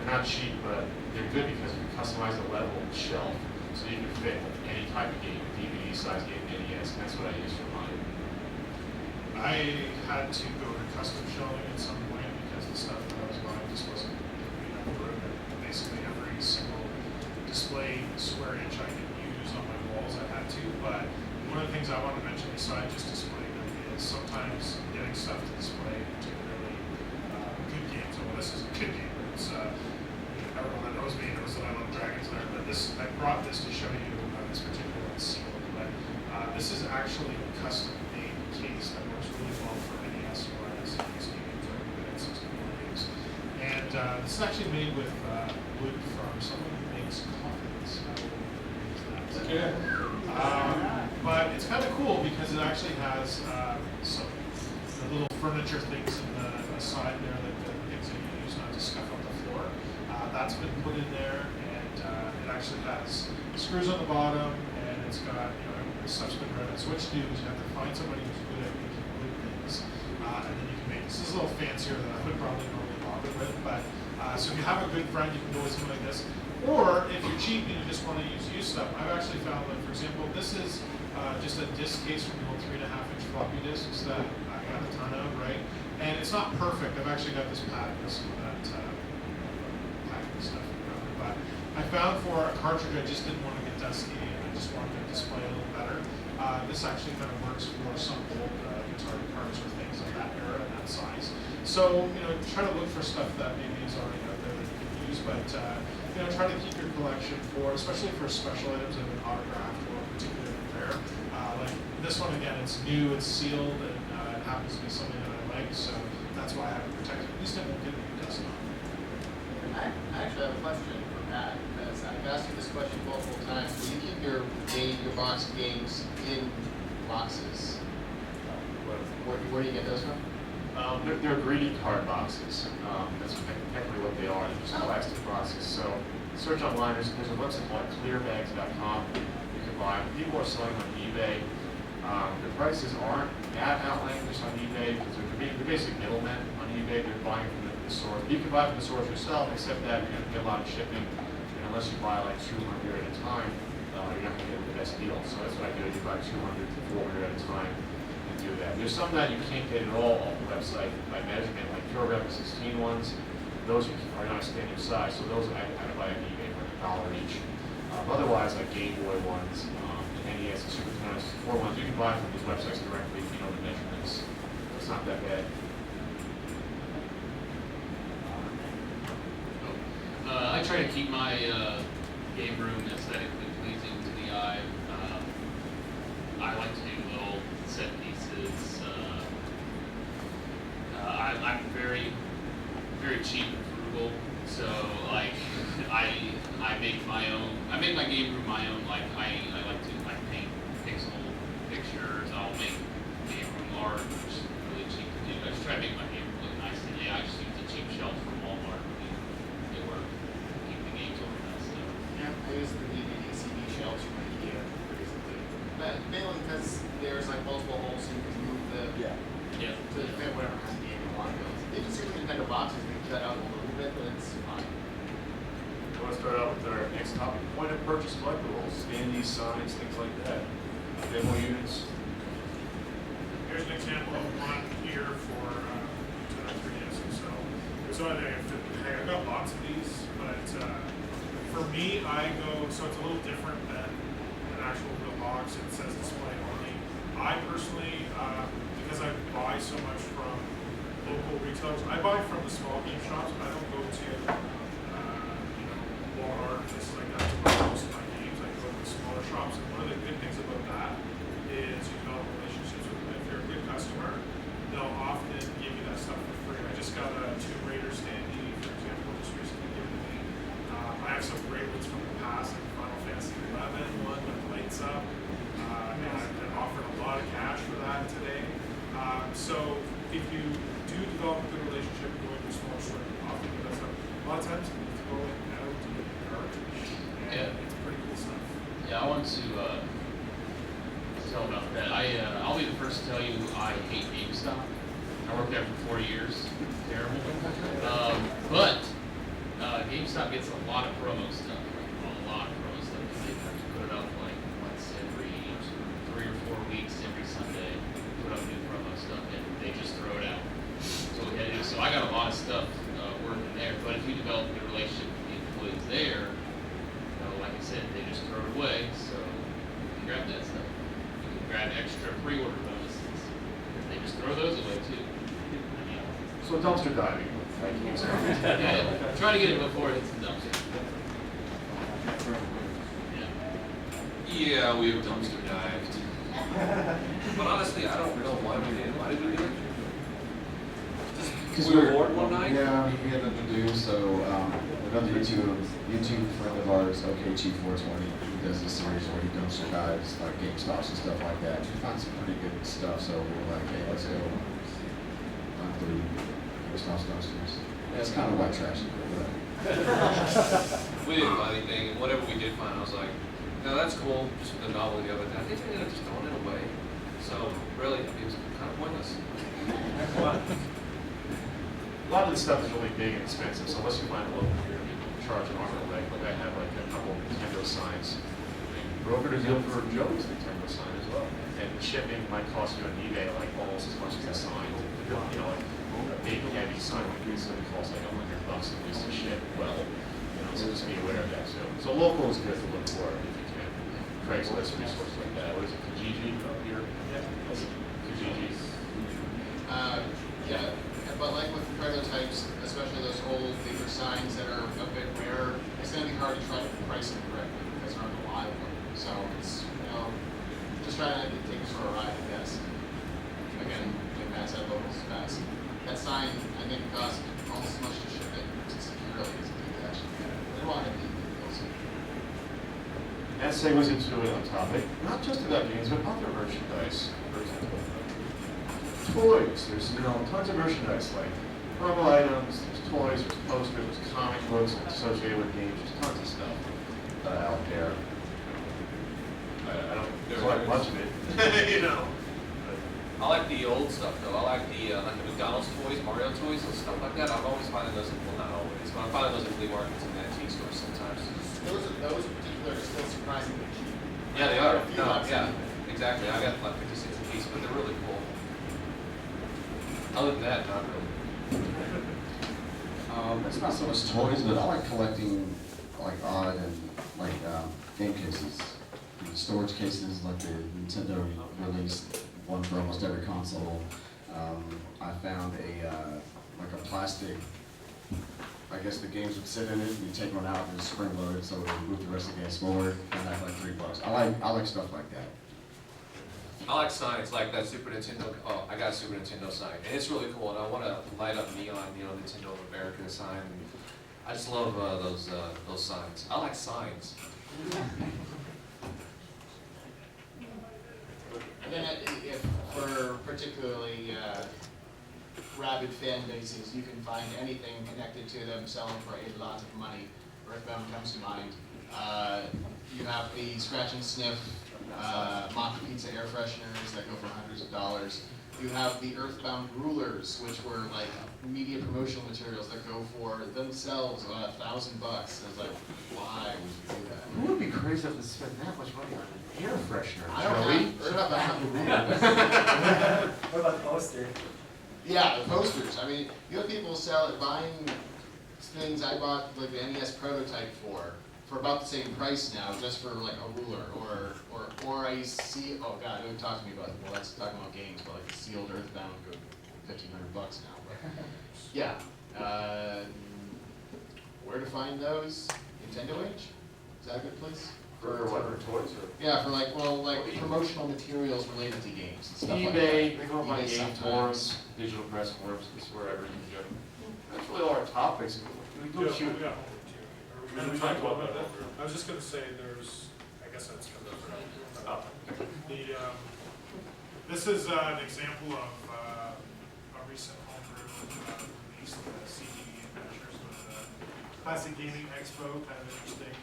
they're not cheap, but they're good because you can customize the level of the shelf so you can fit any type of game, DVD size game, NES, and that's what I use for mine. I had to go to custom shelving at some point because the stuff that I was buying just wasn't big enough room. Basically every single display square inch I could use on my walls I had to, but one of the things I want to mention besides just displaying them is sometimes getting stuff to display, particularly good games. Well, this is a good game. It's everyone that knows me knows that I love Dragon's Lair, but I brought this to show you this particular one sealed, but this is actually a custom made case that works really well for NES or SNES games or even N64 games. And this is actually made with wood from someone who makes coffins. But it's kind of cool because it actually has some the little furniture things in the side there, that the things that you use not to scuff up the floor. That's been put in there, and it actually has screws on the bottom, and it's got, the stuff's been read. So what you do is you have to find somebody who's good at making wood things, and then you can make this. This is a little fancier than I would probably normally bother with, but so if you have a good friend, you can go with something like this. Or if you're cheap and you just want to use used stuff, I've actually found that, for example, this is just a disc case from the old 3.5-inch floppy disks that I got a ton of, right? And it's not perfect. I've actually got this pad with some of that packing stuff. But I found for a cartridge, I just didn't want to get dusty, and I just wanted to display a little better. This actually kind of works for some old guitar cards or things of that era and that size. So, try to look for stuff that maybe is already out there that you can use, but try to keep your collection for, especially for special items that have been autographed or particularly rare. Like this one, again, it's new, it's sealed, and it happens to be something that I like, so that's why I have it protected. At least it won't get any dust on. I actually have a question for Pat, because I've asked you this question multiple times. Do you keep your box games in boxes? Where do you get those from? They're greeting card boxes. That's technically what they are. They're just plastic boxes. So search online. There's a website called clearbags.com. You can buy them. People are selling on eBay. The prices aren't that outlandish on eBay because they're basically middlemen on eBay. They're buying from the source. You can buy from the source yourself, except that you're going to get a lot of shipping. And unless you buy like 200 at a time, you're not going to get the best deal. So that's what I do. You buy 200 to 400 at a time. Do that. There's some that you can't get at all off the website by measurement, like ConBravo 16 ones. Those are not standard size, so those I kind of buy on eBay for $1 each. Otherwise, like Game Boy ones, NES and Super Nintendo 64 ones, you can buy from these websites directly if you know the measurements. It's not that bad. I try to keep my game room aesthetically pleasing to the eye. I like to do little set pieces. I'm very, very cheap and frugal, so like I make my own. I make my game room my own. Like I like to paint pixel pictures. I'll make game room art, which is really cheap to do. I just try to make my game room look nice. And yeah, I just use the cheap shelves from Walmart. They work. Keep the games organized. So. Yeah, I use the DVD CD shelves from IKEA basically. But mainly because there's like multiple holes so you can move the to fit whatever kind of game you want to build. Even Super Nintendo boxes we cut out a little bit, but it's fine. We want to start out with our next topic: point of purchase collectibles, standees, signs, things like that. Demo units. Here's an example of one here for 3DS. So I got lots of these, but For me, I go, so it's a little different than an actual real box. It says display only. I personally, because I buy so much from local retailers, I buy from the small game shops. I don't go to, Walmart, places like that to buy most of my games. I go to the smaller shops. And one of the good things about that is you develop relationships with them. If you're a good customer, they'll often give you that stuff for free. I just got a Tomb Raider standee, for example, just recently given to me. I have some great ones from the past, like Final Fantasy 11 one with lights up. And I've been offered a lot of cash for that today. So if you do develop a good relationship going to a small store, often do that stuff. A lot of times you need to go in and out to get your garbage. And it's pretty cool stuff. Yeah, I want to tell about that. I'll be the first to tell you I hate GameStop. I worked there for 4 years. Terrible. But GameStop gets a lot of promo stuff. A lot of promo stuff. They have to put it up like once every 3 or 4 weeks, every Sunday. Put up new promo stuff, and they just throw it out. So I got a lot of stuff working there. But if you develop a good relationship with the employees there, like I said, they just throw it away. So you can grab that stuff. You can grab extra pre-order bonuses. They just throw those away too. So dumpster diving. Yeah, try to get it before it hits the dumpster. Yeah, we have dumpster dived. But honestly, I don't know why we did. Why did we do it? Because we were bored one night? Yeah, we had nothing to do, so another YouTube friend of ours, OKG420, he does this series where he dumpster dives like GameStops and stuff like that. We found some pretty good stuff, so we were like, hey, let's go hunt through GameStop's dumpsters. It's kind of white trash. We didn't find anything, and whatever we did find, I was like, no, that's cool, just the novelty of it. I think we ended up just throwing it away. So, really, it was kind of pointless. A lot of this stuff is really big and expensive, so unless you find a local here, you charge an arm and a leg. Like I have like a couple of Nintendo signs. Brokered a deal for Joey's Nintendo sign as well. And shipping might cost you on eBay like almost as much as a sign. You know, like a big heavy sign like this would cost like $100 at least to ship. Well, so just be aware of that. So local is good to look for if you can. Craigslist, resources like that. What is it, Kijiji up here? Kijiji. Yeah. But like with prototypes, especially those old bigger signs that are a bit rare, it's going to be hard to try to price them correctly because there aren't a lot of them. So it's, just try to take it for a ride, I guess. Again, like Matt said, locals is best. That sign, I think, costs almost as much to ship it securely as it did to actually get it. They want to be deals. That segues into another topic, not just about games, but other merchandise, for example. Toys, there's tons of merchandise like promo items, there's toys, there's posters, there's comic books associated with games, there's tons of stuff out there. I don't, there's like much of it, I like the old stuff though. I like the McDonald's toys, Mario toys, and stuff like that. I'm always finding those, well not always, but I'm finding those at flea markets and antique stores sometimes. Those in particular are still surprisingly cheap. Yeah, they are. No, yeah, exactly. I got like 50 cents a piece, but they're really cool. Other than that, not really. It's not so much toys, but I like collecting like odd and like game cases, storage cases. Like the Nintendo released one for almost every console. I found like a plastic. I guess the games would sit in it, and you take one out and it's spring loaded, so it would move the rest of the games forward. And that's like $3. I like stuff like that. I like signs like that Super Nintendo. Oh, I got a Super Nintendo sign, and it's really cool. And I want to light up neon, Nintendo of America sign. I just love those signs. I like signs. And then if for particularly rabid fan bases, you can find anything connected to them selling for a lot of money. Earthbound comes to mind. You have the Scratch and Sniff Maka Pizza air fresheners that go for hundreds of dollars. You have the Earthbound rulers, which were like media promotional materials that go for themselves $1,000. It's like, why would you do that? Who would be crazy enough to spend that much money on an air freshener? I don't have What about the poster? Yeah, the posters. I mean, you have people buying things I bought like the NES prototype for for about the same price now, just for like a ruler, or I see, oh god, don't talk to me about it, well, that's talking about games, but like a sealed Earthbound go $1,500 now, but, yeah. Where to find those? Nintendo Age? Is that a good place? For what, for toys or? Yeah, for like, well, like promotional materials related to games and stuff like that. eBay, they go up on eBay game sometimes. forums, digital press forums, it's wherever you can go. That's really all our topics. We go shoot. We got home too. Are we We gonna talked talk about about that. that? I was just gonna say there's, I guess that's coming up. Oh. The, this is an example of a recent homebrew release, the CDE Adventures with Classic Gaming Expo, kind of interesting.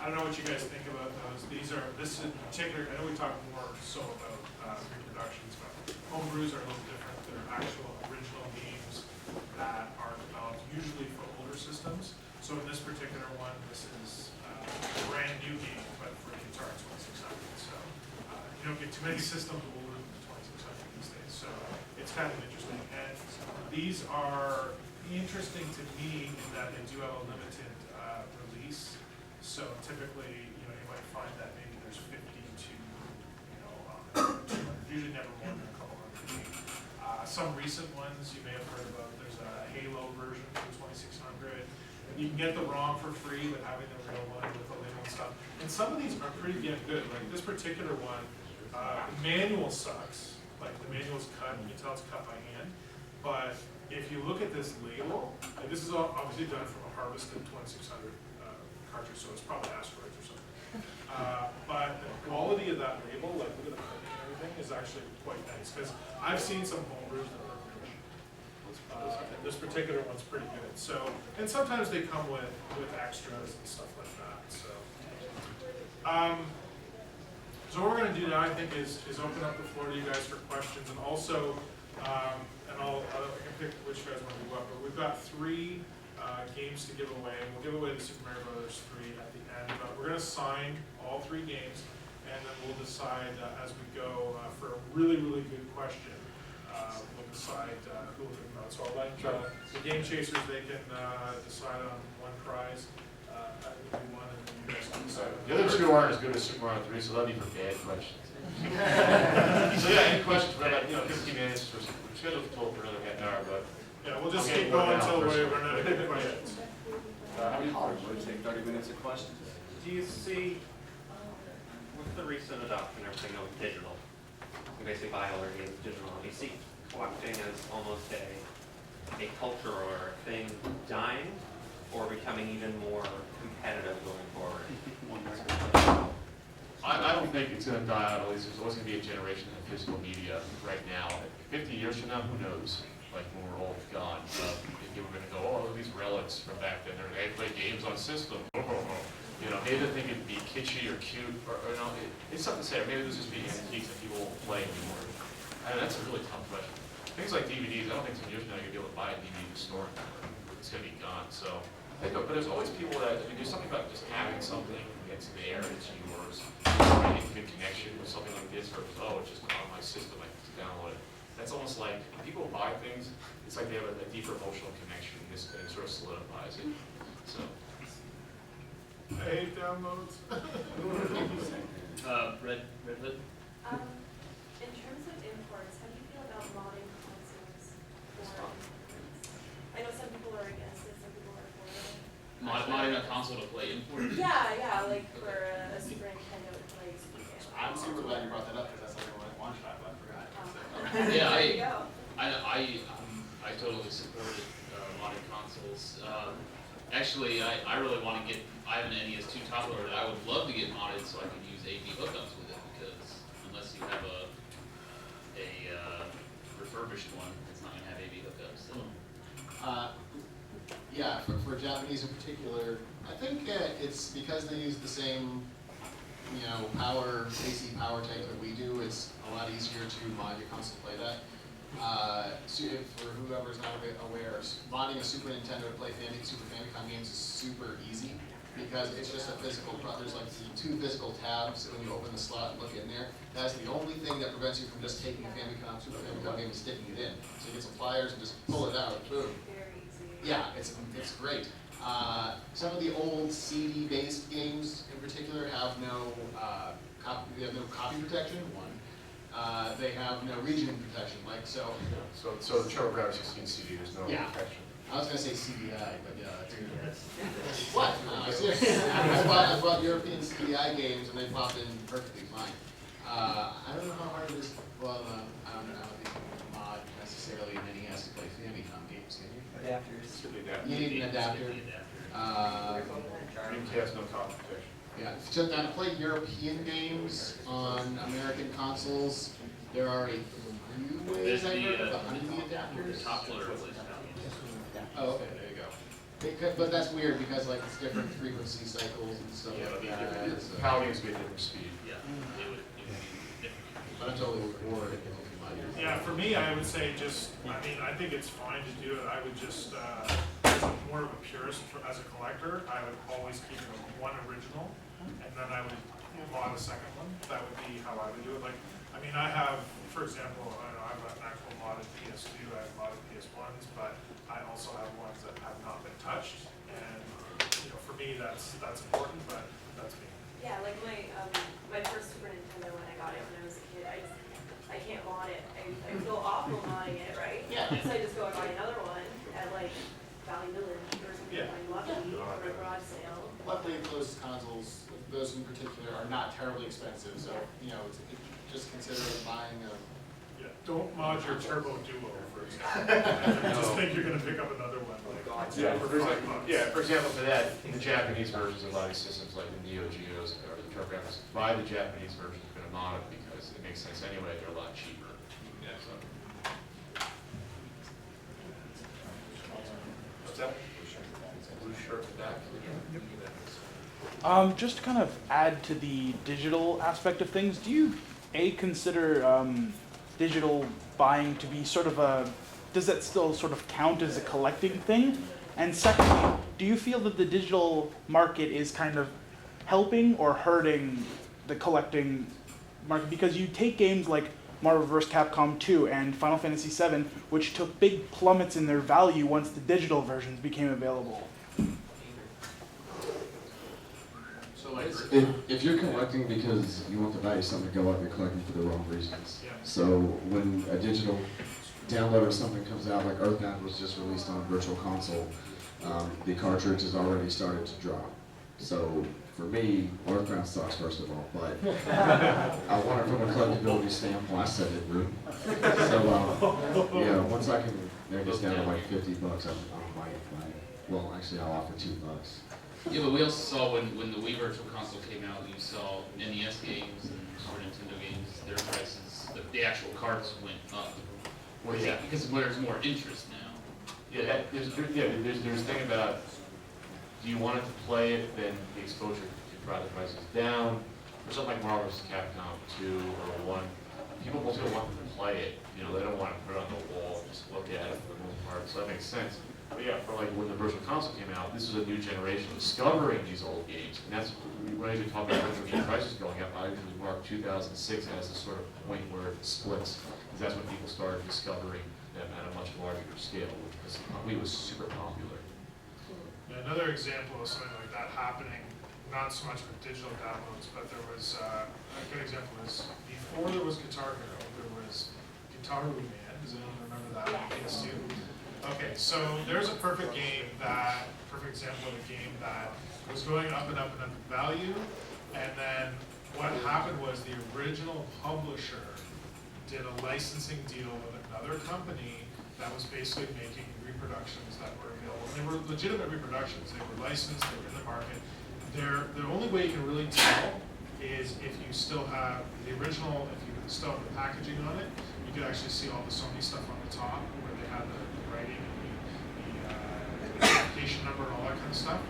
I don't know what you guys think about those. This in particular, I know we talk more so about reproductions, but homebrews are a little different. They're actual original games that are developed usually for older systems. So in this particular one, this is a brand new game, but for the Atari 2600. So you don't get too many systems older than the 2600 these days. So it's kind of interesting. And these are interesting to me in that they do have a limited release. So typically, you might find that maybe there's 50 to, 200, usually never more than a couple hundred. Some recent ones you may have heard about, there's a Halo version for the 2600. You can get the ROM for free, but having the real one with the label and stuff. And some of these are pretty damn good. Like this particular one, the manual sucks. Like the manual's cut, you can tell it's cut by hand. But if you look at this label, like this is all obviously done from a harvested 2600 cartridge, so it's probably asteroids or something. But the quality of that label, like look at the printing and everything, is actually quite nice. Because I've seen some homebrews that are really, and this particular one's pretty good. So, and sometimes they come with extras and stuff like that. So, so what we're going to do now, I think, is open up the floor to you guys for questions, and also, and I can pick which you guys want to do what, but we've got 3 games to give away. We'll give away the Super Mario Brothers 3 at the end, but we're going to sign all 3 games, and then we'll decide as we go for a really, really good question. We'll decide who will get about. So I'll let the game chasers, they can decide on one prize. I will do one, and then you guys can decide. The other 2 aren't as good as Super Mario 3, so that'll be for bad questions. So yeah, any questions? We're about 15 minutes. We're scheduled to talk for another half an hour, but. Yeah, we'll just keep going until we run out of good questions. How many hours would it take? 30 minutes of questions? Do you see, with the recent adoption and everything of digital, you basically buy all our games digital, and you see collecting as almost a culture or a thing dying, or becoming even more competitive going forward? I don't think it's going to die out. At least there's always going to be a generation of physical media right now. 50 years from now, who knows? Like when we're all gone, people are going to go, oh, look at these relics from back then. They play games on system. Maybe they think it'd be kitschy or cute, or it's something to say. Or maybe this is being antiques that people won't play anymore. That's a really tough question. Things like DVDs, I don't think 10 years from now you're going to be able to buy a DVD in the store anymore. It's going to be gone. So, but there's always people that, there's something about just having something that's there, it's yours. Making a good connection with something like this versus, oh, it's just on my system, I can download it. That's almost like, when people buy things, it's like they have a deeper emotional connection, and this sort of solidifies it. So. I hate downloads. Redwood? In terms of imports, how do you feel about modding consoles for imports? I know some people are against it, some people are for it. Modding a console to play import? Yeah, like for a Super Nintendo to play Super Nintendo. I'm super glad you brought that up because that's something I wanted to talk about. I forgot. Yeah, There you go. I totally supported modding consoles. Actually, I really want to get, I have an NES2 top loader that I would love to get modded so I can use AV hookups with it, because unless you have a refurbished one, it's not going to have AV hookups. So. Yeah, for Japanese in particular, I think it's because they use the same, AC power tank that we do. It's a lot easier to mod your console to play that. So for whoever's not aware, modding a Super Nintendo to play Super Famicom games is super easy because it's just a physical. There's like 2 physical tabs, and when you open the slot and look in there, that's the only thing that prevents you from just taking a Super Famicom game and sticking it in. So you get some pliers and just pull it out. Boom. Very easy. Yeah, it's great. Some of the old CD-based games in particular have no they have no copy protection. One, they have no region protection. Like so. So the TurboGrafx 16 CD, there's no protection. I was gonna say CDI, but yeah, that's good. What? No, seriously. I bought European CDI games and they popped in perfectly fine. I don't know how hard it is. Well, I don't know how to mod necessarily, and then he has to play Famicom games, can you? Adapters. You need an adapter. Dreamcast, no copy protection. Yeah, so now to play European games on American consoles, there are a few ways I've heard of behind the adapters. Top loader plays Oh, okay, there you go. But that's weird because like it's different frequency cycles and stuff like that. So. Paladins be a different speed. Yeah, it would be different. But I'm totally for it. Yeah, for me, I would say just, I think it's fine to do it. I would just, as more of a purist, as a collector, I would always keep one original, and then I would mod a second one. That would be how I would do it. Like, I have, for example, I've got an actual modded PS2, I have modded PS1s, but I also have ones that have not been touched. And, for me, that's important, but that's me. Yeah, like my first Super Nintendo when I got it when I was a kid, I can't mod it. I feel awful modding it, right? Yeah. So I just go and buy another one at like Valley Village or something like Lucky or a garage sale. Luckily, those consoles, those in particular, are not terribly expensive. So just consider buying a. Yeah, don't mod your Turbo Duo, for example. Just think you're gonna pick up another one. For example, for that, in the Japanese versions of a lot of these systems, like the Neo Geos or the TurboGrafx, buy the Japanese version if you're gonna mod it because it makes sense anyway. They're a lot cheaper. Yeah. So. What's that? Blue shirt in the back. Just to kind of add to the digital aspect of things, do you consider digital buying to be sort of does that still sort of count as a collecting thing? And secondly, do you feel that the digital market is kind of helping or hurting the collecting market? Because you take games like Marvel vs. Capcom 2 and Final Fantasy VII, which took big plummets in their value once the digital versions became available. So if you're collecting because you want the value of something to go up, you're collecting for the wrong reasons. Yeah. So when a digital download or something comes out, like Earthbound was just released on Virtual Console, the cartridge has already started to drop. So for me, Earthbound sucks, first of all, but I want it from a collectability standpoint. I said it rude. So yeah, once I can narrow this down to like $50, I might buy it. Well, actually, I'll offer $2. Yeah, but we also saw when the Wii Virtual Console came out, you saw NES games and Super Nintendo games, their prices, the actual carts went up. What is that? Because there's more interest now. Yeah, there's a thing about, do you want it to play it, then the exposure to drive the prices down. For something like Marvel vs. Capcom 2 or 1, people will still want them to play it. They don't want to put it on the wall, just look at it for the most part, so that makes sense. But yeah, for like when the Virtual Console came out, this was a new generation discovering these old games. And that's, when I usually talk about virtual game prices going up, I usually mark 2006 as the sort of point where it splits. Because that's when people started discovering them at a much larger scale, because Wii was super popular. Yeah, another example of something like that happening, not so much with digital downloads, but there was, a good example is, before there was Guitar Hero, there was Guitar Hero Man. Does anyone remember that on PS2? Okay, so there's a perfect example of a game that was going up and up and up in value, and then what happened was the original publisher did a licensing deal with another company that was basically making reproductions that were available. And they were legitimate reproductions. They were licensed, they were in the market. The only way you can really tell is if you still have the original, if you still have the packaging on it, you could actually see all the Sony stuff on the top where they had the writing and the application number and all that kind of stuff.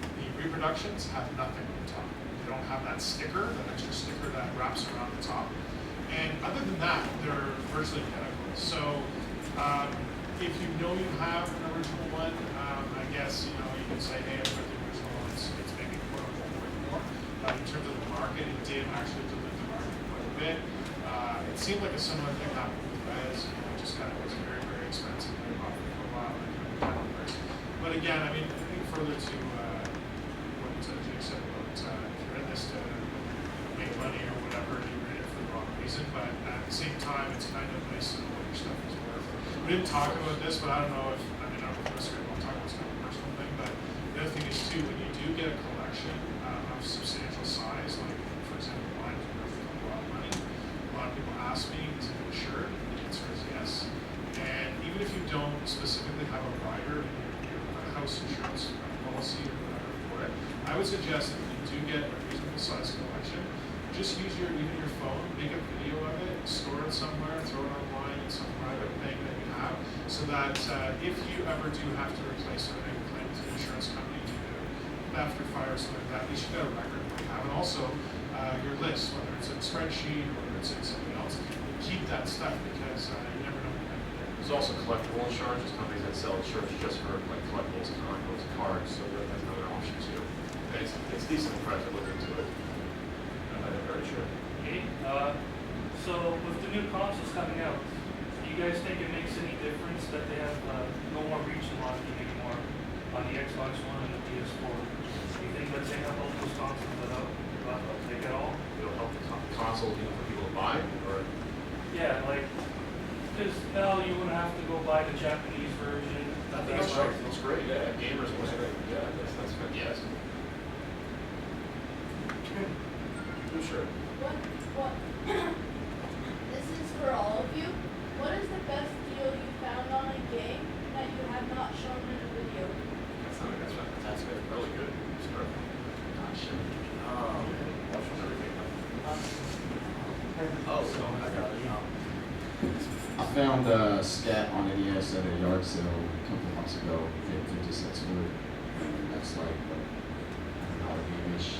The reproductions have nothing on the top. They don't have that sticker, that extra sticker that wraps around the top. And other than that, they're virtually identical. So if you know you have an original one, I guess you can say, hey, I've got the original one. It's maybe quote unquote worth more. But in terms of the market, it did actually dilute the market quite a bit. It seemed like a similar thing happened with Rez. It just kind of was very, very expensive, very popular for a while. But again, for further to what Jake said about if you're in this to make money or whatever, you're in it for the wrong reason. But at the same time, it's kind of nice to know what your stuff is worth. We didn't talk about this, but I don't know if I don't know if we'll talk about some personal thing. But the other thing is too, when you do get a collection of substantial size, like for example, mine is worth a lot of money. A lot of people ask me, is it insured? The answer is yes. And even if you don't specifically have a rider in your house insurance policy or whatever for it, I would suggest that if you do get a reasonable size collection, just use even your phone, make a video of it, store it somewhere, throw it online in some private thing that you have, so that if you ever do have to replace it and claim to the insurance company due to theft or fire or something like that, at least you got a record of what you have. And also your list, whether it's in a spreadsheet or whether it's in something else, keep that stuff because you never know what might be there. There's also collectible insurance. There's companies that sell insurance just for like collectibles, comic books, cards. So that's another option too. And it's decent price to look into it. I'm very sure. Okay. So with the new consoles coming out, do you guys think it makes any difference that they have no more region locking anymore on the Xbox One and the PS4? Do you think that they have all those consoles without uptake at all? It'll help the console even for people to buy, or yeah, like. Because now you wouldn't have to go buy the Japanese version. that's right. That's great. Yeah, gamers was great. Yeah, that's good. Yes. For sure. What? This is for all of you. What is the best deal you found on a game that you have not shown in a video? That's good. Really good. Sure. Not sure. Watch on everything. I got it. I found Scat on NES at a yard sale a couple months ago, paid 50 cents for it. And that's like, I don't know, a game-ish,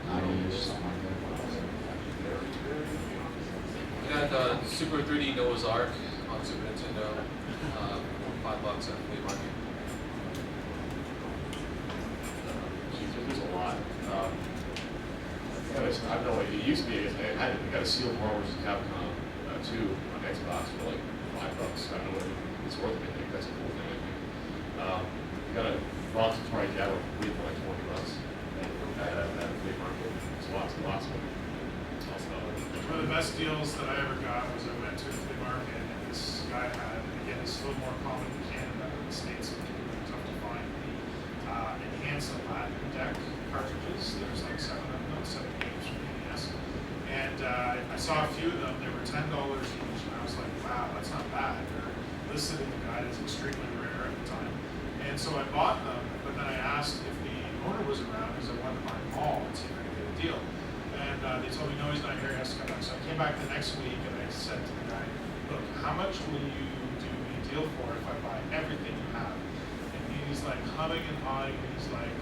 90-ish, something like that. I got Super 3D Noah's Ark on Super Nintendo, $5 at flea market. There's a lot. I don't know. It used to be. I got a sealed Marvel vs. Capcom 2 on Xbox for like $5. I don't know what it's worth. I think that's a cool thing. I think. You got a box of Toy Java for like $20 at a flea market. There's lots and lots of them. One of the best deals that I ever got was I went to a flea market and this guy had, and again, it's a little more common in Canada than the States, so it's really tough to find, the enhanced Aladdin deck cartridges. There's like 7 of them, 7 games from the NES. And I saw a few of them, they were $10 each, and I was like, wow, that's not bad. They're listed in the guide as extremely rare at the time. And so I bought them, but then I asked if the owner was around because I wanted to buy them all and see if I could get a deal. And they told me, no, he's not here, he has to come back. So I came back the next week and I said to the guy, look, how much will you do me a deal for if I buy everything you have? And he's like humming and hawing, and he's like,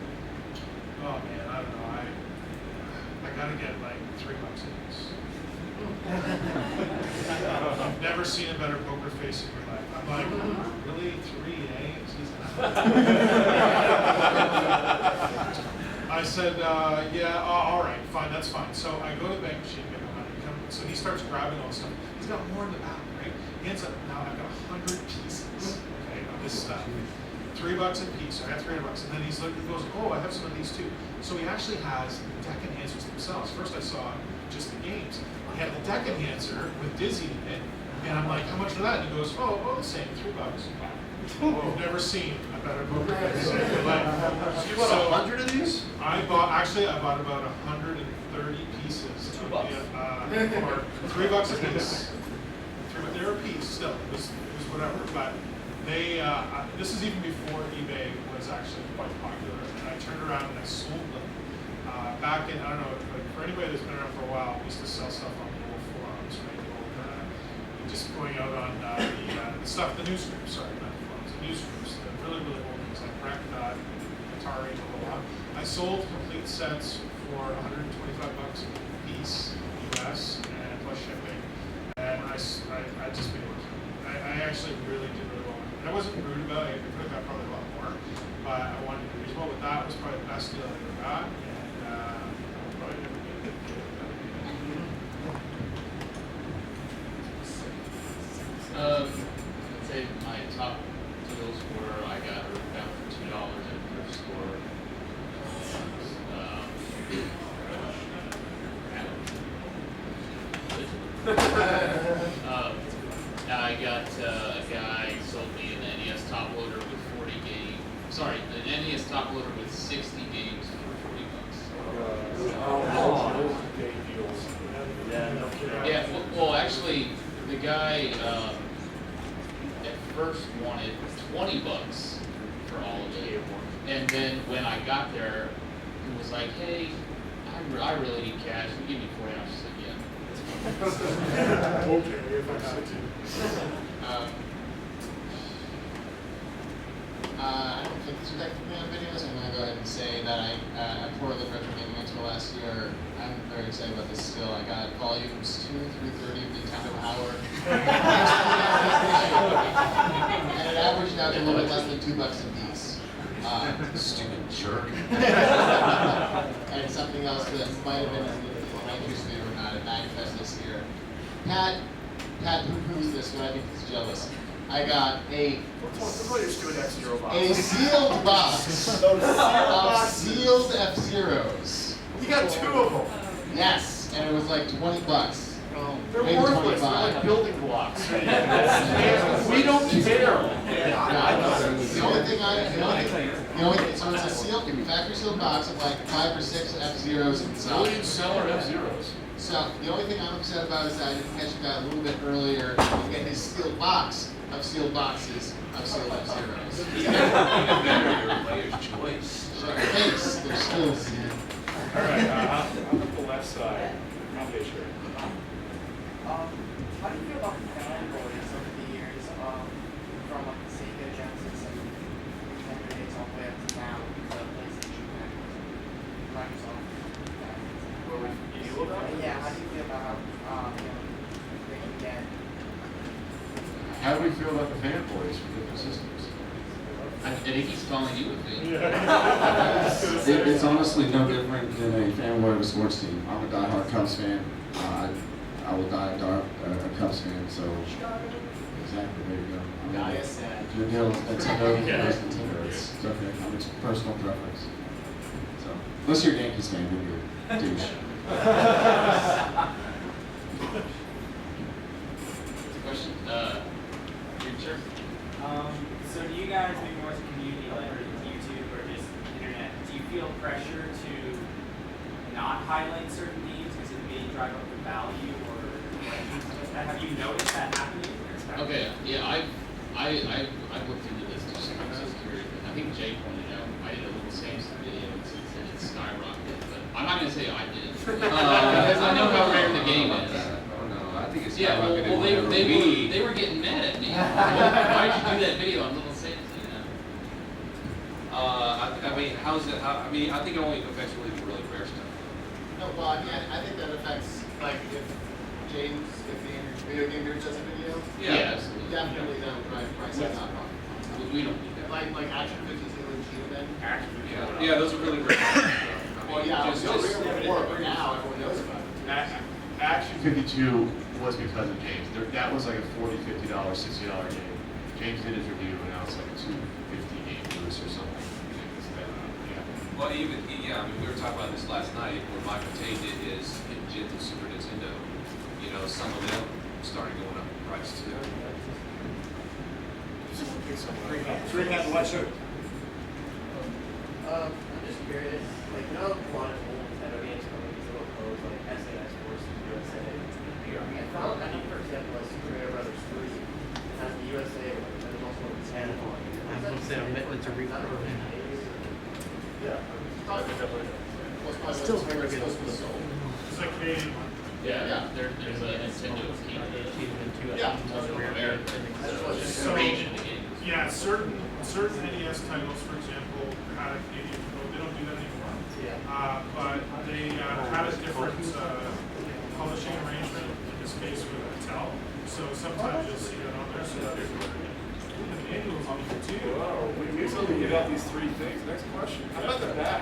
oh man, I don't know, I gotta get like $3 a piece. I've never seen a better poker face in your life. I'm like, really, 3 A's? I said, yeah, all right, fine, that's fine. So I go to the bank machine, get my money. So he starts grabbing all this stuff. He's got more in the back, right? He ends up, now I've got 100 pieces, okay, of this stuff. $3 a piece, so I got $300. And then he's looking, he goes, oh, I have some of these too. So he actually has the deck enhancers themselves. First I saw just the games. He had the deck enhancer with Dizzy in it. And I'm like, how much for that? And he goes, oh, the same, $3. You've never seen a better poker face in your life. You bought 100 of these? I bought about 130 pieces. $2. For $3 a piece. They're a piece still. It was whatever. But they this is even before eBay was actually quite popular. And I turned around and I sold them back in, I don't know, but for anybody that's been around for a while, we used to sell stuff on the old forums, right? Just going out on the stuff, the newsgroups, sorry, not the forums, the newsgroups, the really, really old ones like Rec, Atari, blah, blah, blah. I sold complete sets for $125 a piece US and plus shipping. And I just made it. I actually really did really well. And I wasn't rude about it. I could have got probably a lot more, but I wanted to be reasonable. But that was probably the best deal I ever got. And I'll probably never get a good deal. I'd say my top deals were I got her down for $2 at thrift store. top loader with 60 games for $40. Yeah, well, actually, the guy at first wanted $20 for all of it, and then when I got there, he was like, "Hey, I really need cash. Can you give me $40?" I said, "Yeah." Okay, if I had to. I don't think these are technically on video, so I'm going to go ahead and say that I poured the Retro Gaming Expo last year. I'm very excited about this still. I got volumes 2 through 30 of Nintendo Power. And it averaged out to a little bit less than $2 a piece. Stupid jerk. And something else that might have been in the Rangers video or not at MagFest this year. Pat poo-poos this, but I think he's jealous. I got a sealed box of sealed F-Zeros. You got 2 of them. Yes, and it was like $20. They're Maybe worthless. They're 25. like building blocks. We don't care. The only thing, so it's a sealed, factory sealed box of like 5 or 6 F-Zeros inside. Million seller F-Zeros. So the only thing I'm upset about is that I didn't catch the guy a little bit earlier to get his sealed box of sealed boxes of sealed F-Zeros. Player's choice. Check your face, they're still sealed. All right, I'm at the left side. Okay, sure. How do you feel about fanboys over the years, from like the Sega Genesis and Nintendo days all the way up to now, the PlayStation and Microsoft? What would you feel about it? Yeah, how do you feel about how, they can get? How do we feel about the fanboys for different systems? I think he's calling you a thing. It's honestly no different than a fanboy of a sports team. I'm a diehard Cubs fan. I will die a Cubs fan, so exactly, there you go. Your deal is Nintendo, Nintendo. It's okay. It's personal preference. So, unless you're a Yankees fan, then you're a douche. Question? Sure. So do you guys, maybe more as a community, like or YouTube or just internet, do you feel pressure to not highlight certain games because it may drive up the value, or have you noticed that happening? Okay, yeah, I've looked into this just curious. I think Jay pointed out I did a little Samsung video and it skyrocketed, but I'm not gonna say I did because I know how rare the game is. I think it's well, they were getting mad at me. Why did you do that video on Little Samson? I mean, how's it? I think it only affects really rare stuff. No, well, I mean, I think that affects, like, if the video game nerd does a video. Yeah, absolutely. Definitely that would drive prices up. We don't do that. Like Action 52 and Cheetah Men. Yeah, those are really rare. Well, yeah, I was before, but now everyone knows about it. Action 52 was because of James. That was like a $40, $50, $60 game. James did his review, and now it's like a $250 game loose or something. Well, I mean, we were talking about this last night. What Michael Tate did is hit Jim the Super Nintendo. You know, some of them started going up in price too. Three hand, one shoot. I'm just curious, like, you know, a lot of old Nintendo games come with these little codes like SAS Forces USA. I found, I think, for example, like Super Mario Brothers 3 has the USA one, and there's also a 10 one. It's a reprogram. Yeah. Still very good. It's like Canadian one. Yeah, there's a Nintendo team. Yeah. So, region of the game. Yeah, certain NES titles, for example, had a Canadian code. They don't do that anymore. But they had a different publishing arrangement, in this case with Mattel. So sometimes you'll see that on there. So that the manuals on it too. Wow, we totally get out these 3 things. Next question. How about the back?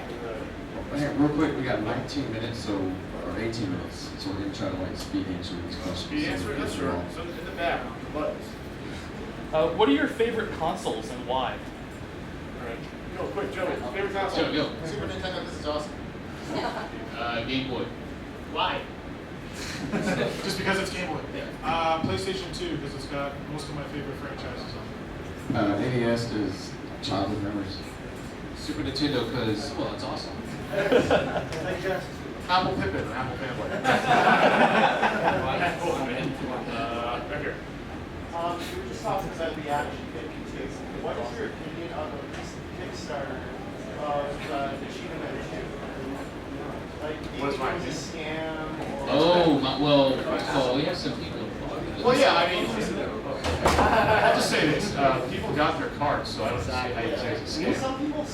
Hey, real quick, we got 19 minutes, or 18 minutes, so we're gonna try to like speed answer these questions. Speed answer, that's sure. So in the back, the buttons. What are your favorite consoles and why? All right. Go quick, Joey. Favorite console? Go. Super Nintendo, this is awesome. Game Boy. Why? Just because it's Game Boy. PlayStation 2, because it's got most of my favorite franchises on it. NES is childhood memories. Super Nintendo, because, well, it's awesome. Apple Pippin, an Apple fanboy. Right here. You were just talking about the action figure. What is your opinion on the recent Kickstarter of the Cheetah Man 2? Like, do you What's think my it was a scam? Or Well, we have some people involved. Well, yeah, I mean, I'll just say this, people got their cards, so I don't see how you say it's a Well, scam. some people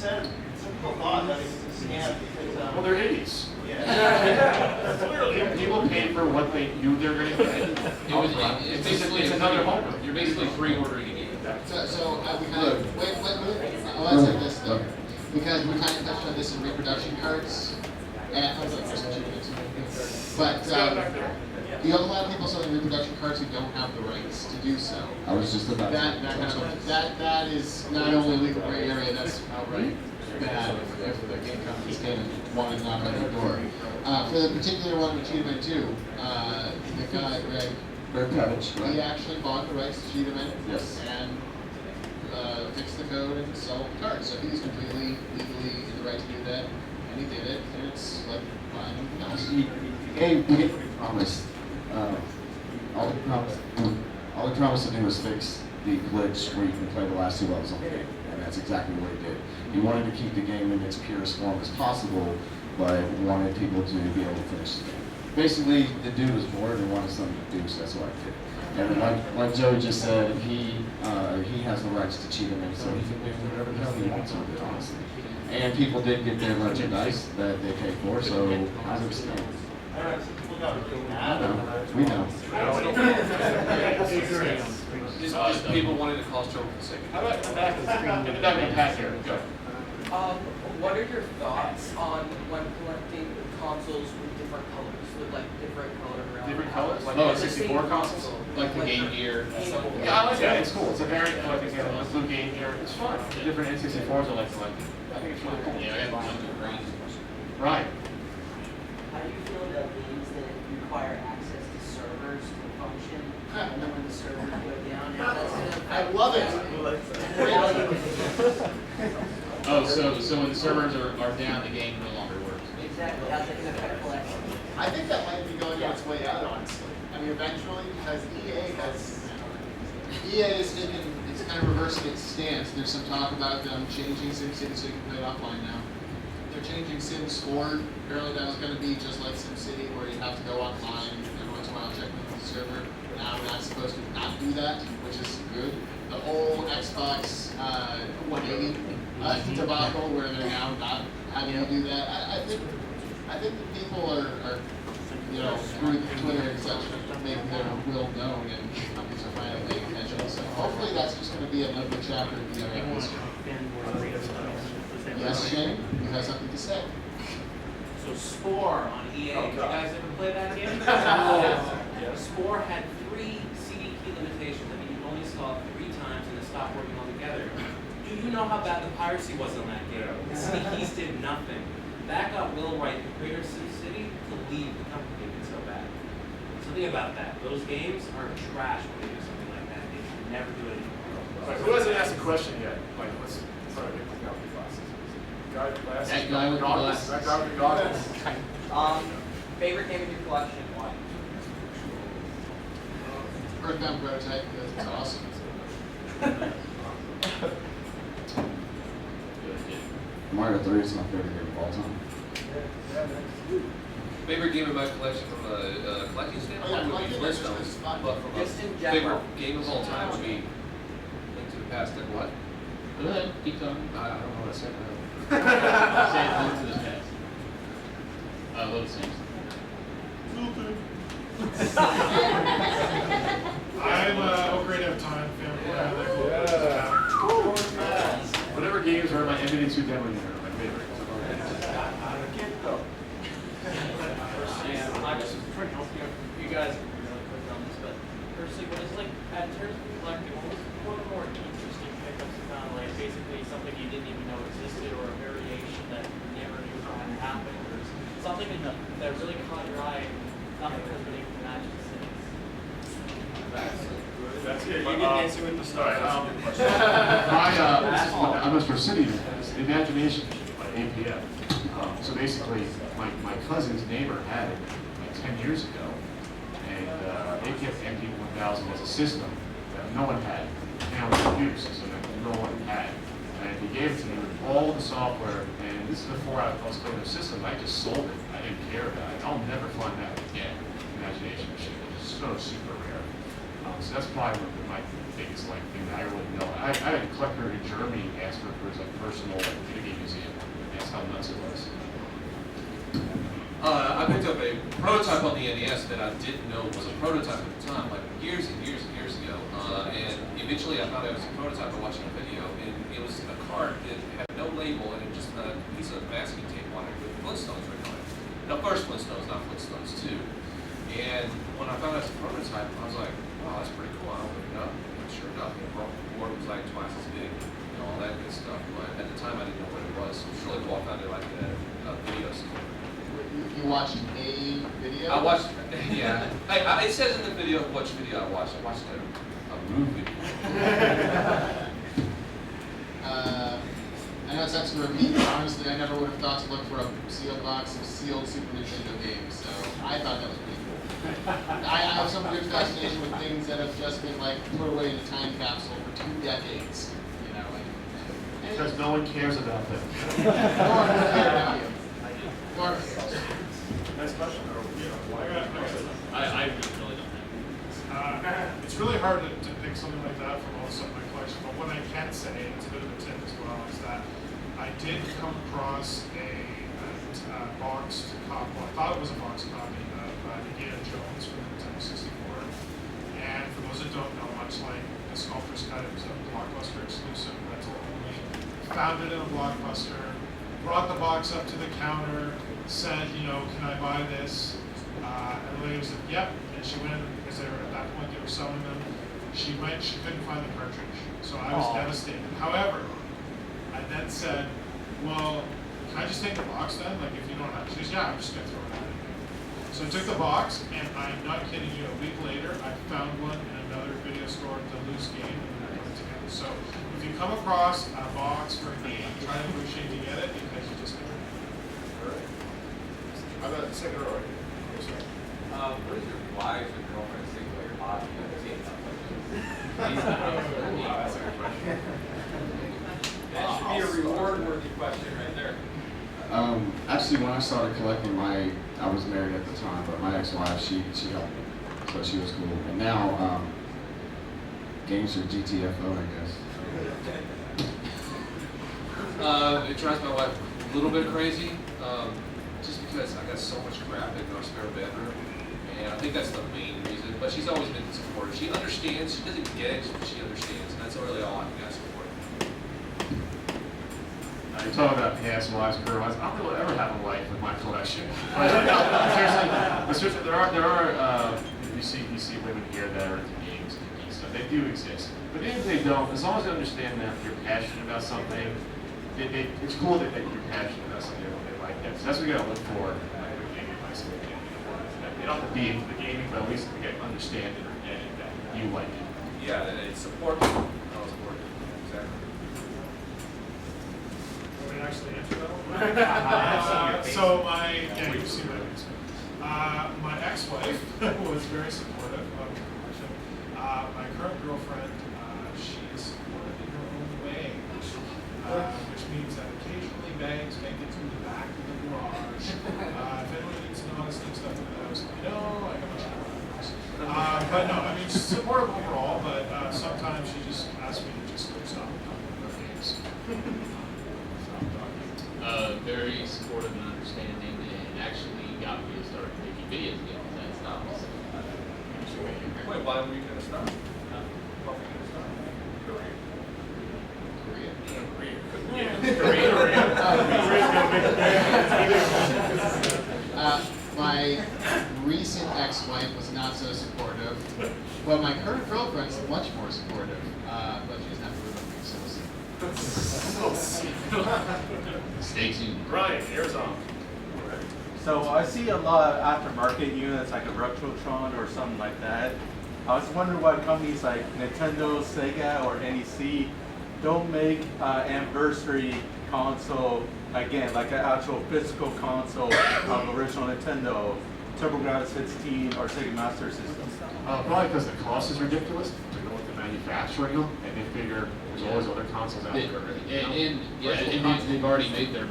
thought that it was a scam because Well, they're idiots. Yeah. People paid for what they knew they were gonna get. It's another home. You're basically pre-ordering a game. So we kind of, wait, I'll answer this though, because we kind of touched on this in reproduction cards, and, but, you have a lot of people selling reproduction cards who don't have the rights to do so. I was just about That is not only legal gray area, that's outright bad if the game companies came and wanted to knock on your door. For the particular one with Cheetah Man 2, the guy, Greg Pavich, right? he actually bought the rights to Cheetah Man. Yes. And fix the code and sell cards. So he's completely legally in the right to do that, and he did it, and it's like buying anything else. He promised. All he promised to do was fix the glitch where you can play the last 2 levels on the game, and that's exactly what he did. He wanted to keep the game in its purest form as possible, but wanted people to be able to finish the game. Basically, the dude was bored and wanted something to do, so that's what I did. And like Joe just said, he has the rights to Cheetah Man, so he can do whatever the hell he wants with it, honestly. And people did get their merchandise that they paid for, so how's it stand? We know. Just people wanting to cause trouble for the sake of it. How about the back of the screen? Get the back of the pack here. Go. What are your thoughts on when collecting consoles with different colors, with like different color? Different colors? Like the 64 same consoles? console. Like the Game Gear. Yeah, I like that. It's cool. It's a very collecting game. The blue Game Gear. It's fun. The different N64s I like collecting. I think it's really cool. Yeah, I have one of green. Right. How do you feel about games that require access to servers to function, and then when the servers go down, it doesn't? I love it. Oh, so when the servers are down, the game no longer works. Exactly. How's that affect collection? I think that might be going its way out, honestly. I mean, eventually, because EA is taking, it's kind of reversing its stance. There's some talk about them changing SimCity so you can play it offline now. They're changing Sims 4. Apparently that was going to be just like SimCity, where you have to go online every once in a while check in the server. Now we're not supposed to not do that, which is good. The whole Xbox 180 debacle, where they're now not having to do that. I think that people are through Twitter and such, making their will known, and companies are finally paying attention. So hopefully that's just going to be another chapter in the other history. Yes, Shane, you have something to say. So Spore on EA, did you guys ever play that game? Spore had 3 CD key limitations. I mean, you only saw it 3 times and it stopped working altogether. Do you know how bad the piracy was on that game? The CD keys did nothing. That got Will Wright, the creator of SimCity, to leave the company. It's so bad. So think about that. Those games are trash when they do something like that. They should never do it anymore. Right, who hasn't asked a question yet? Like, let's start with the glasses. Guy with glasses. That guy with the glasses. That guy with the glasses. Favorite game in your collection? Why? Earthbound Prototype, because it's awesome. Mario 3 is my favorite game of all time. Favorite game in my collection from a collecting standpoint would be Flintstones, but from a favorite game of all time would be Link to the Past and what? Go ahead, keep talking. I don't know what I said. Say it, Link to the Past. Little Sims. I'm Ocarina of Time fan. Whatever games are in my MBD2 demo unit are my favorite. Yeah, I just trying to help you guys really quick on this, but personally, what is like, in terms of collecting, what was one of the more interesting pickups you found? Like, basically something you didn't even know existed, or a variation that you never knew had happened, or something that really caught your eye, and nothing has been able to match it since. That's it. You didn't answer with the start. I'm Mr. City. this Imagination Machine by APF. So basically, my cousin's neighbor had it like 10 years ago, and APF MP1000 was a system that no one had. Now it's used, so that no one had. And he gave it to me with all the software, and this is a 4-out system. I just sold it. I didn't care about it. I'll never find that again. Imagination Machine. It's so super rare. So that's probably one of my biggest thing that I really know. I had a collector in Germany ask for his personal video game museum. That's how nuts it was. I picked up a prototype on the NES that I didn't know was a prototype at the time, like years and years and years ago. And eventually I found out it was a prototype by watching a video, and it was a card that had no label and it just a piece of masking tape on it with Flintstones written on it. Now, first Flintstones, not Flintstones 2. And when I found out it was a prototype, I was like, wow, that's pretty cool. I opened it up, and sure enough, the board was like twice as big, and all that good stuff. But at the time, I didn't know what it was. So it was really cool. I found it like a video store. You watched a video? I watched, yeah. It says in the video which video I watched. I watched a movie. I know it sounds to repeat, but honestly, I never would have thought to look for a sealed box of sealed Super Nintendo games, so I thought that was pretty cool. I have some weird fascination with things that have just been like put away in a time capsule for 2 decades, you know. Because no one cares about them. No one will care about you. Next question? I really don't have. It's really hard to pick something like that from all of my collection, but what I can say, and it's a bit of a tip as well, is that I did come across a boxed copy, well, I thought it was a boxed copy of Indiana Jones from the Nintendo 64. And for those that don't know, much like the Sculptor's Cut, it was a Blockbuster exclusive, rental only. Found it in a Blockbuster, brought the box up to the counter, said, you know, can I buy this? And the lady said, yep. And she went, because they were, at that point they were selling them. She went, she couldn't find the cartridge. So I was devastated. However, I then said, well, can I just take the box then? Like, if you don't have, she goes, yeah, I'm just going to throw it out. So I took the box, and I'm not kidding you, a week later, I found one in another video store, the loose game, and I put it together. So if you come across a box for a game, try to negotiate to get it, because you just never know. All right. How about the second row? What is your wife's or girlfriend's thing about your hobby? That should be a reward-worthy question right there. Actually, when I started collecting, I was married at the time, but my ex-wife, she helped me, so she was cool. And now, games are GTFO, I guess. It drives my wife a little bit crazy, just because I got so much crap in our spare bedroom, and I think that's the main reason. But she's always been supportive. She understands. She doesn't get it, but she understands, and that's really all I can ask for. You talk about past wives, current wives. I don't think I'll ever have a wife with my collection. But seriously, there are you see women here that are into games and stuff. They do exist. But even if they don't, as long as they understand that you're passionate about something, it's cool that you're passionate about something. They like that. So that's what you gotta look for. Like with gaming advice. You don't have to be into the gaming, but at least understand it or get it that you like it. Yeah, that it's supportive. I'll support it. Exactly. Actually answer that one? So you've seen my ex-wife was very supportive of the collection. My current girlfriend, she's supportive in her own way, which means that occasionally bags make it to the back of the garage. If anyone needs to know how to stick stuff in the house, let me know. I got my shit around the house. But no, I mean, she's supportive overall, but sometimes she just asks me to just go stop and talk about games. Very supportive and understanding, and actually got me to start making video games. That stopped. Wait, why were you going to start? What were you going to start? Korea. My recent ex-wife was not so supportive, but my current girlfriend's much more supportive. But she doesn't have to live with me, so we'll see. Stay tuned. Ryan, Arizona. So I see a lot of aftermarket units like a Retroware or something like that. I was wondering why companies like Nintendo, Sega, or NEC don't make anniversary console, again, like an actual physical console of original Nintendo, TurboGrafx 16, or Sega Master System? Probably because the cost is ridiculous to go with the manufacturing them, and they figure there's always other consoles out there already. They've already made their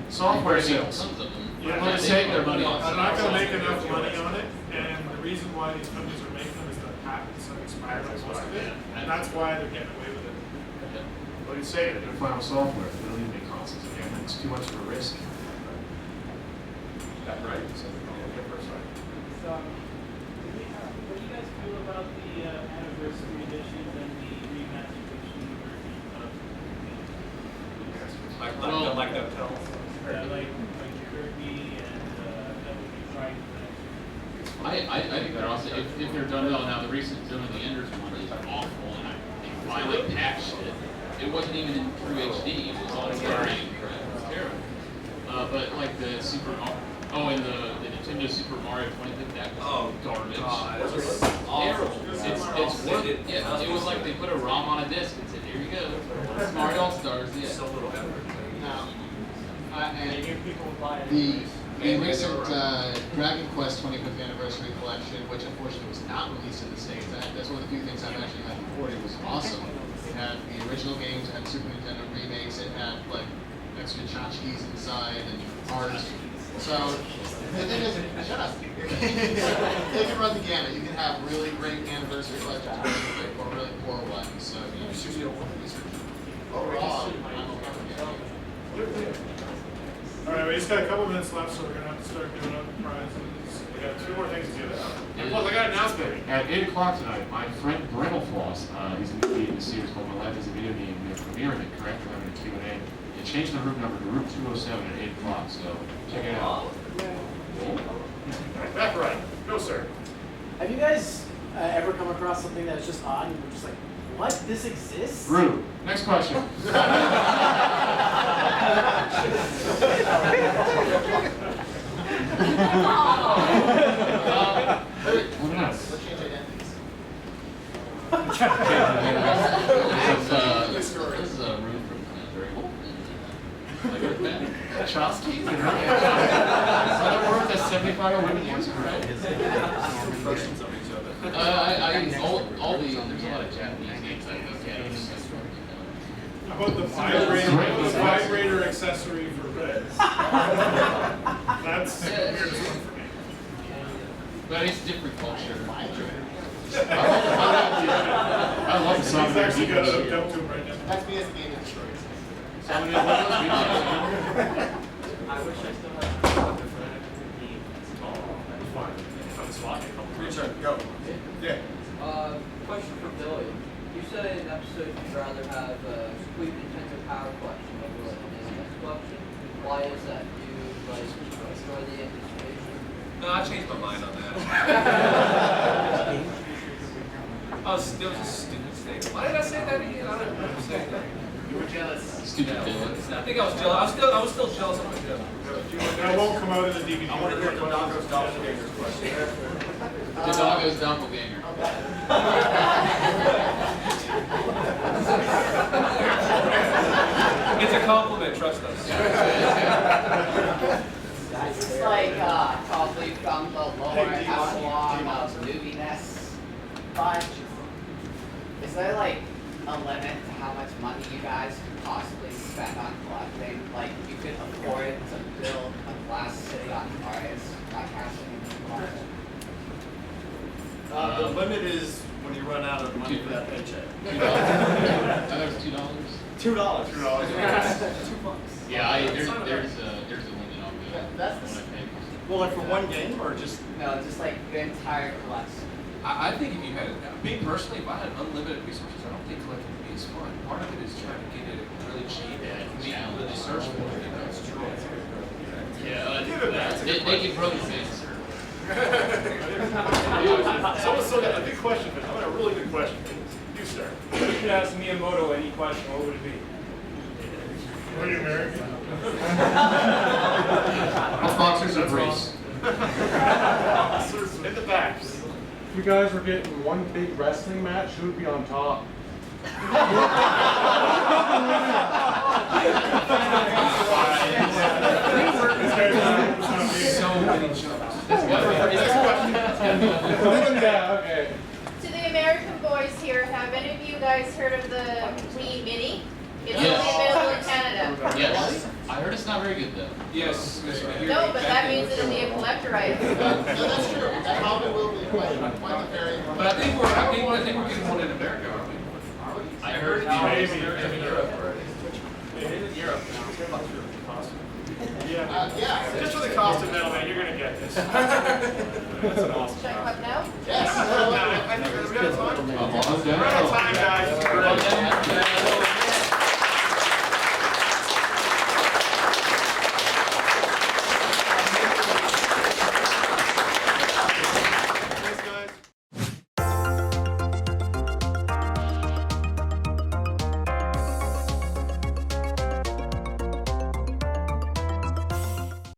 Software they're making sales. tons of them. Yeah, They're saving their money on I'm not gonna make enough software. money on it, and the reason why these companies are making them is the patents have expired on most of it, and that's why they're getting away with it. Like you say, they're final software, they don't even make consoles again, it's too much of a risk. That's right. So, So, what do you guys feel about the anniversary edition and the remasterization version of Like DuckTales? like Kirby and that would be trying for next year? I think they're awesome. If they're done well, now the recent Zone of the Enders one is awful, and they finally patched it. It wasn't even in true HD, it was all blurry and crap. It was terrible. But like the and the Nintendo Super Mario 20, that was garbage. God, It was terrible. It was like they put a ROM on a disc and said, here you go. Mario All-Stars, yeah. So little effort. Now, and people would buy it. the recent Dragon Quest 25th Anniversary Collection, which unfortunately was not released in the States, that's one of the few things I've actually had imported, was awesome. It had the original games, it had Super Nintendo remakes, it had like extra tchotchkes inside and art. So the thing is, shut up. They can run the gamut. You can have really great anniversary collections or really poor ones. So you know, overall, I'm okay. All right, we just got a couple minutes left, so we're gonna have to start doing other prizes. We got 2 more things to do. And plus, I got an announcement. At 8 o'clock tonight, my friend Brental Floss, he's in the series called My Life as a Video Game, they're premiering it, correct? We're having a Q&A. They changed the room number to room 207 at 8 o'clock, so check it out. That's right. No, sir. Have you guys ever come across something that's just odd and you're just like, what? This exists? Rude. Next question. What else? change identities? This is a room from Chomsky? So they're worth a 75 women once, right? Impressions of each other. I use all the, there's a lot of Japanese names I look at. How about the vibrator accessory for Reds? That's the weirdest one for me. But it's different culture. I love the song. He's actually got it hooked up to him right now. That's me as a game industry. I wish I still had a copy for that game. It's called. Richard, go. Yeah. Question for Billy. You said in an episode you'd rather have a complete Nintendo Power Collection over an NES collection. Why is that? Do you like enjoy the anticipation? No, I changed my mind on that. It was a stupid statement. Why did I say that again? I don't remember saying that. You were jealous. Stupid jealous. I think I was jealous. I was still jealous of my dad. That won't come out in the DVD. I want to hear the Doggo's Doppelganger's question. The Doggo's Doppelganger. It's a compliment, trust us. This is like probably from the lower echelon of moviness, but is there like a limit to how much money you guys could possibly spend on collecting? Like you could afford to build a glass city on Mars by casting into Mars? The limit is when you run out of money for that paycheck. $2. That was $2. $2. $2. Yeah, there's a limit on that. That's the Well, like for one game or just? No, just like the entire collection. I think if you had, me personally, if I had unlimited resources, I don't think collecting would be as fun. Part of it is trying to get it really cheap and really search for it. That's true. Yeah, they can prototypes. Someone still got a big question, but how about a really good question? You, sir. If you could ask Miyamoto any question, what would it be? Are you married? How boxers are briefs? In the back. If you guys were getting one big wrestling match, who would be on top? So many jokes. Okay. To the American boys here, have any of you guys heard of the Wii Mini? It's Yes. only available in Canada. Yes. I heard it's not very good though. Yes, No, but that means it'll be a collector item. No, that's true. That probably will be quite the very. But I think we're getting one in America, aren't we? I heard Maybe. in Europe already. It is in Europe now. Yeah. Yeah. Just for the cost of middleman, you're gonna get this. That's an awesome Check cost. up now? Yes. I think we're out of time. I'm on We're out of time, guys.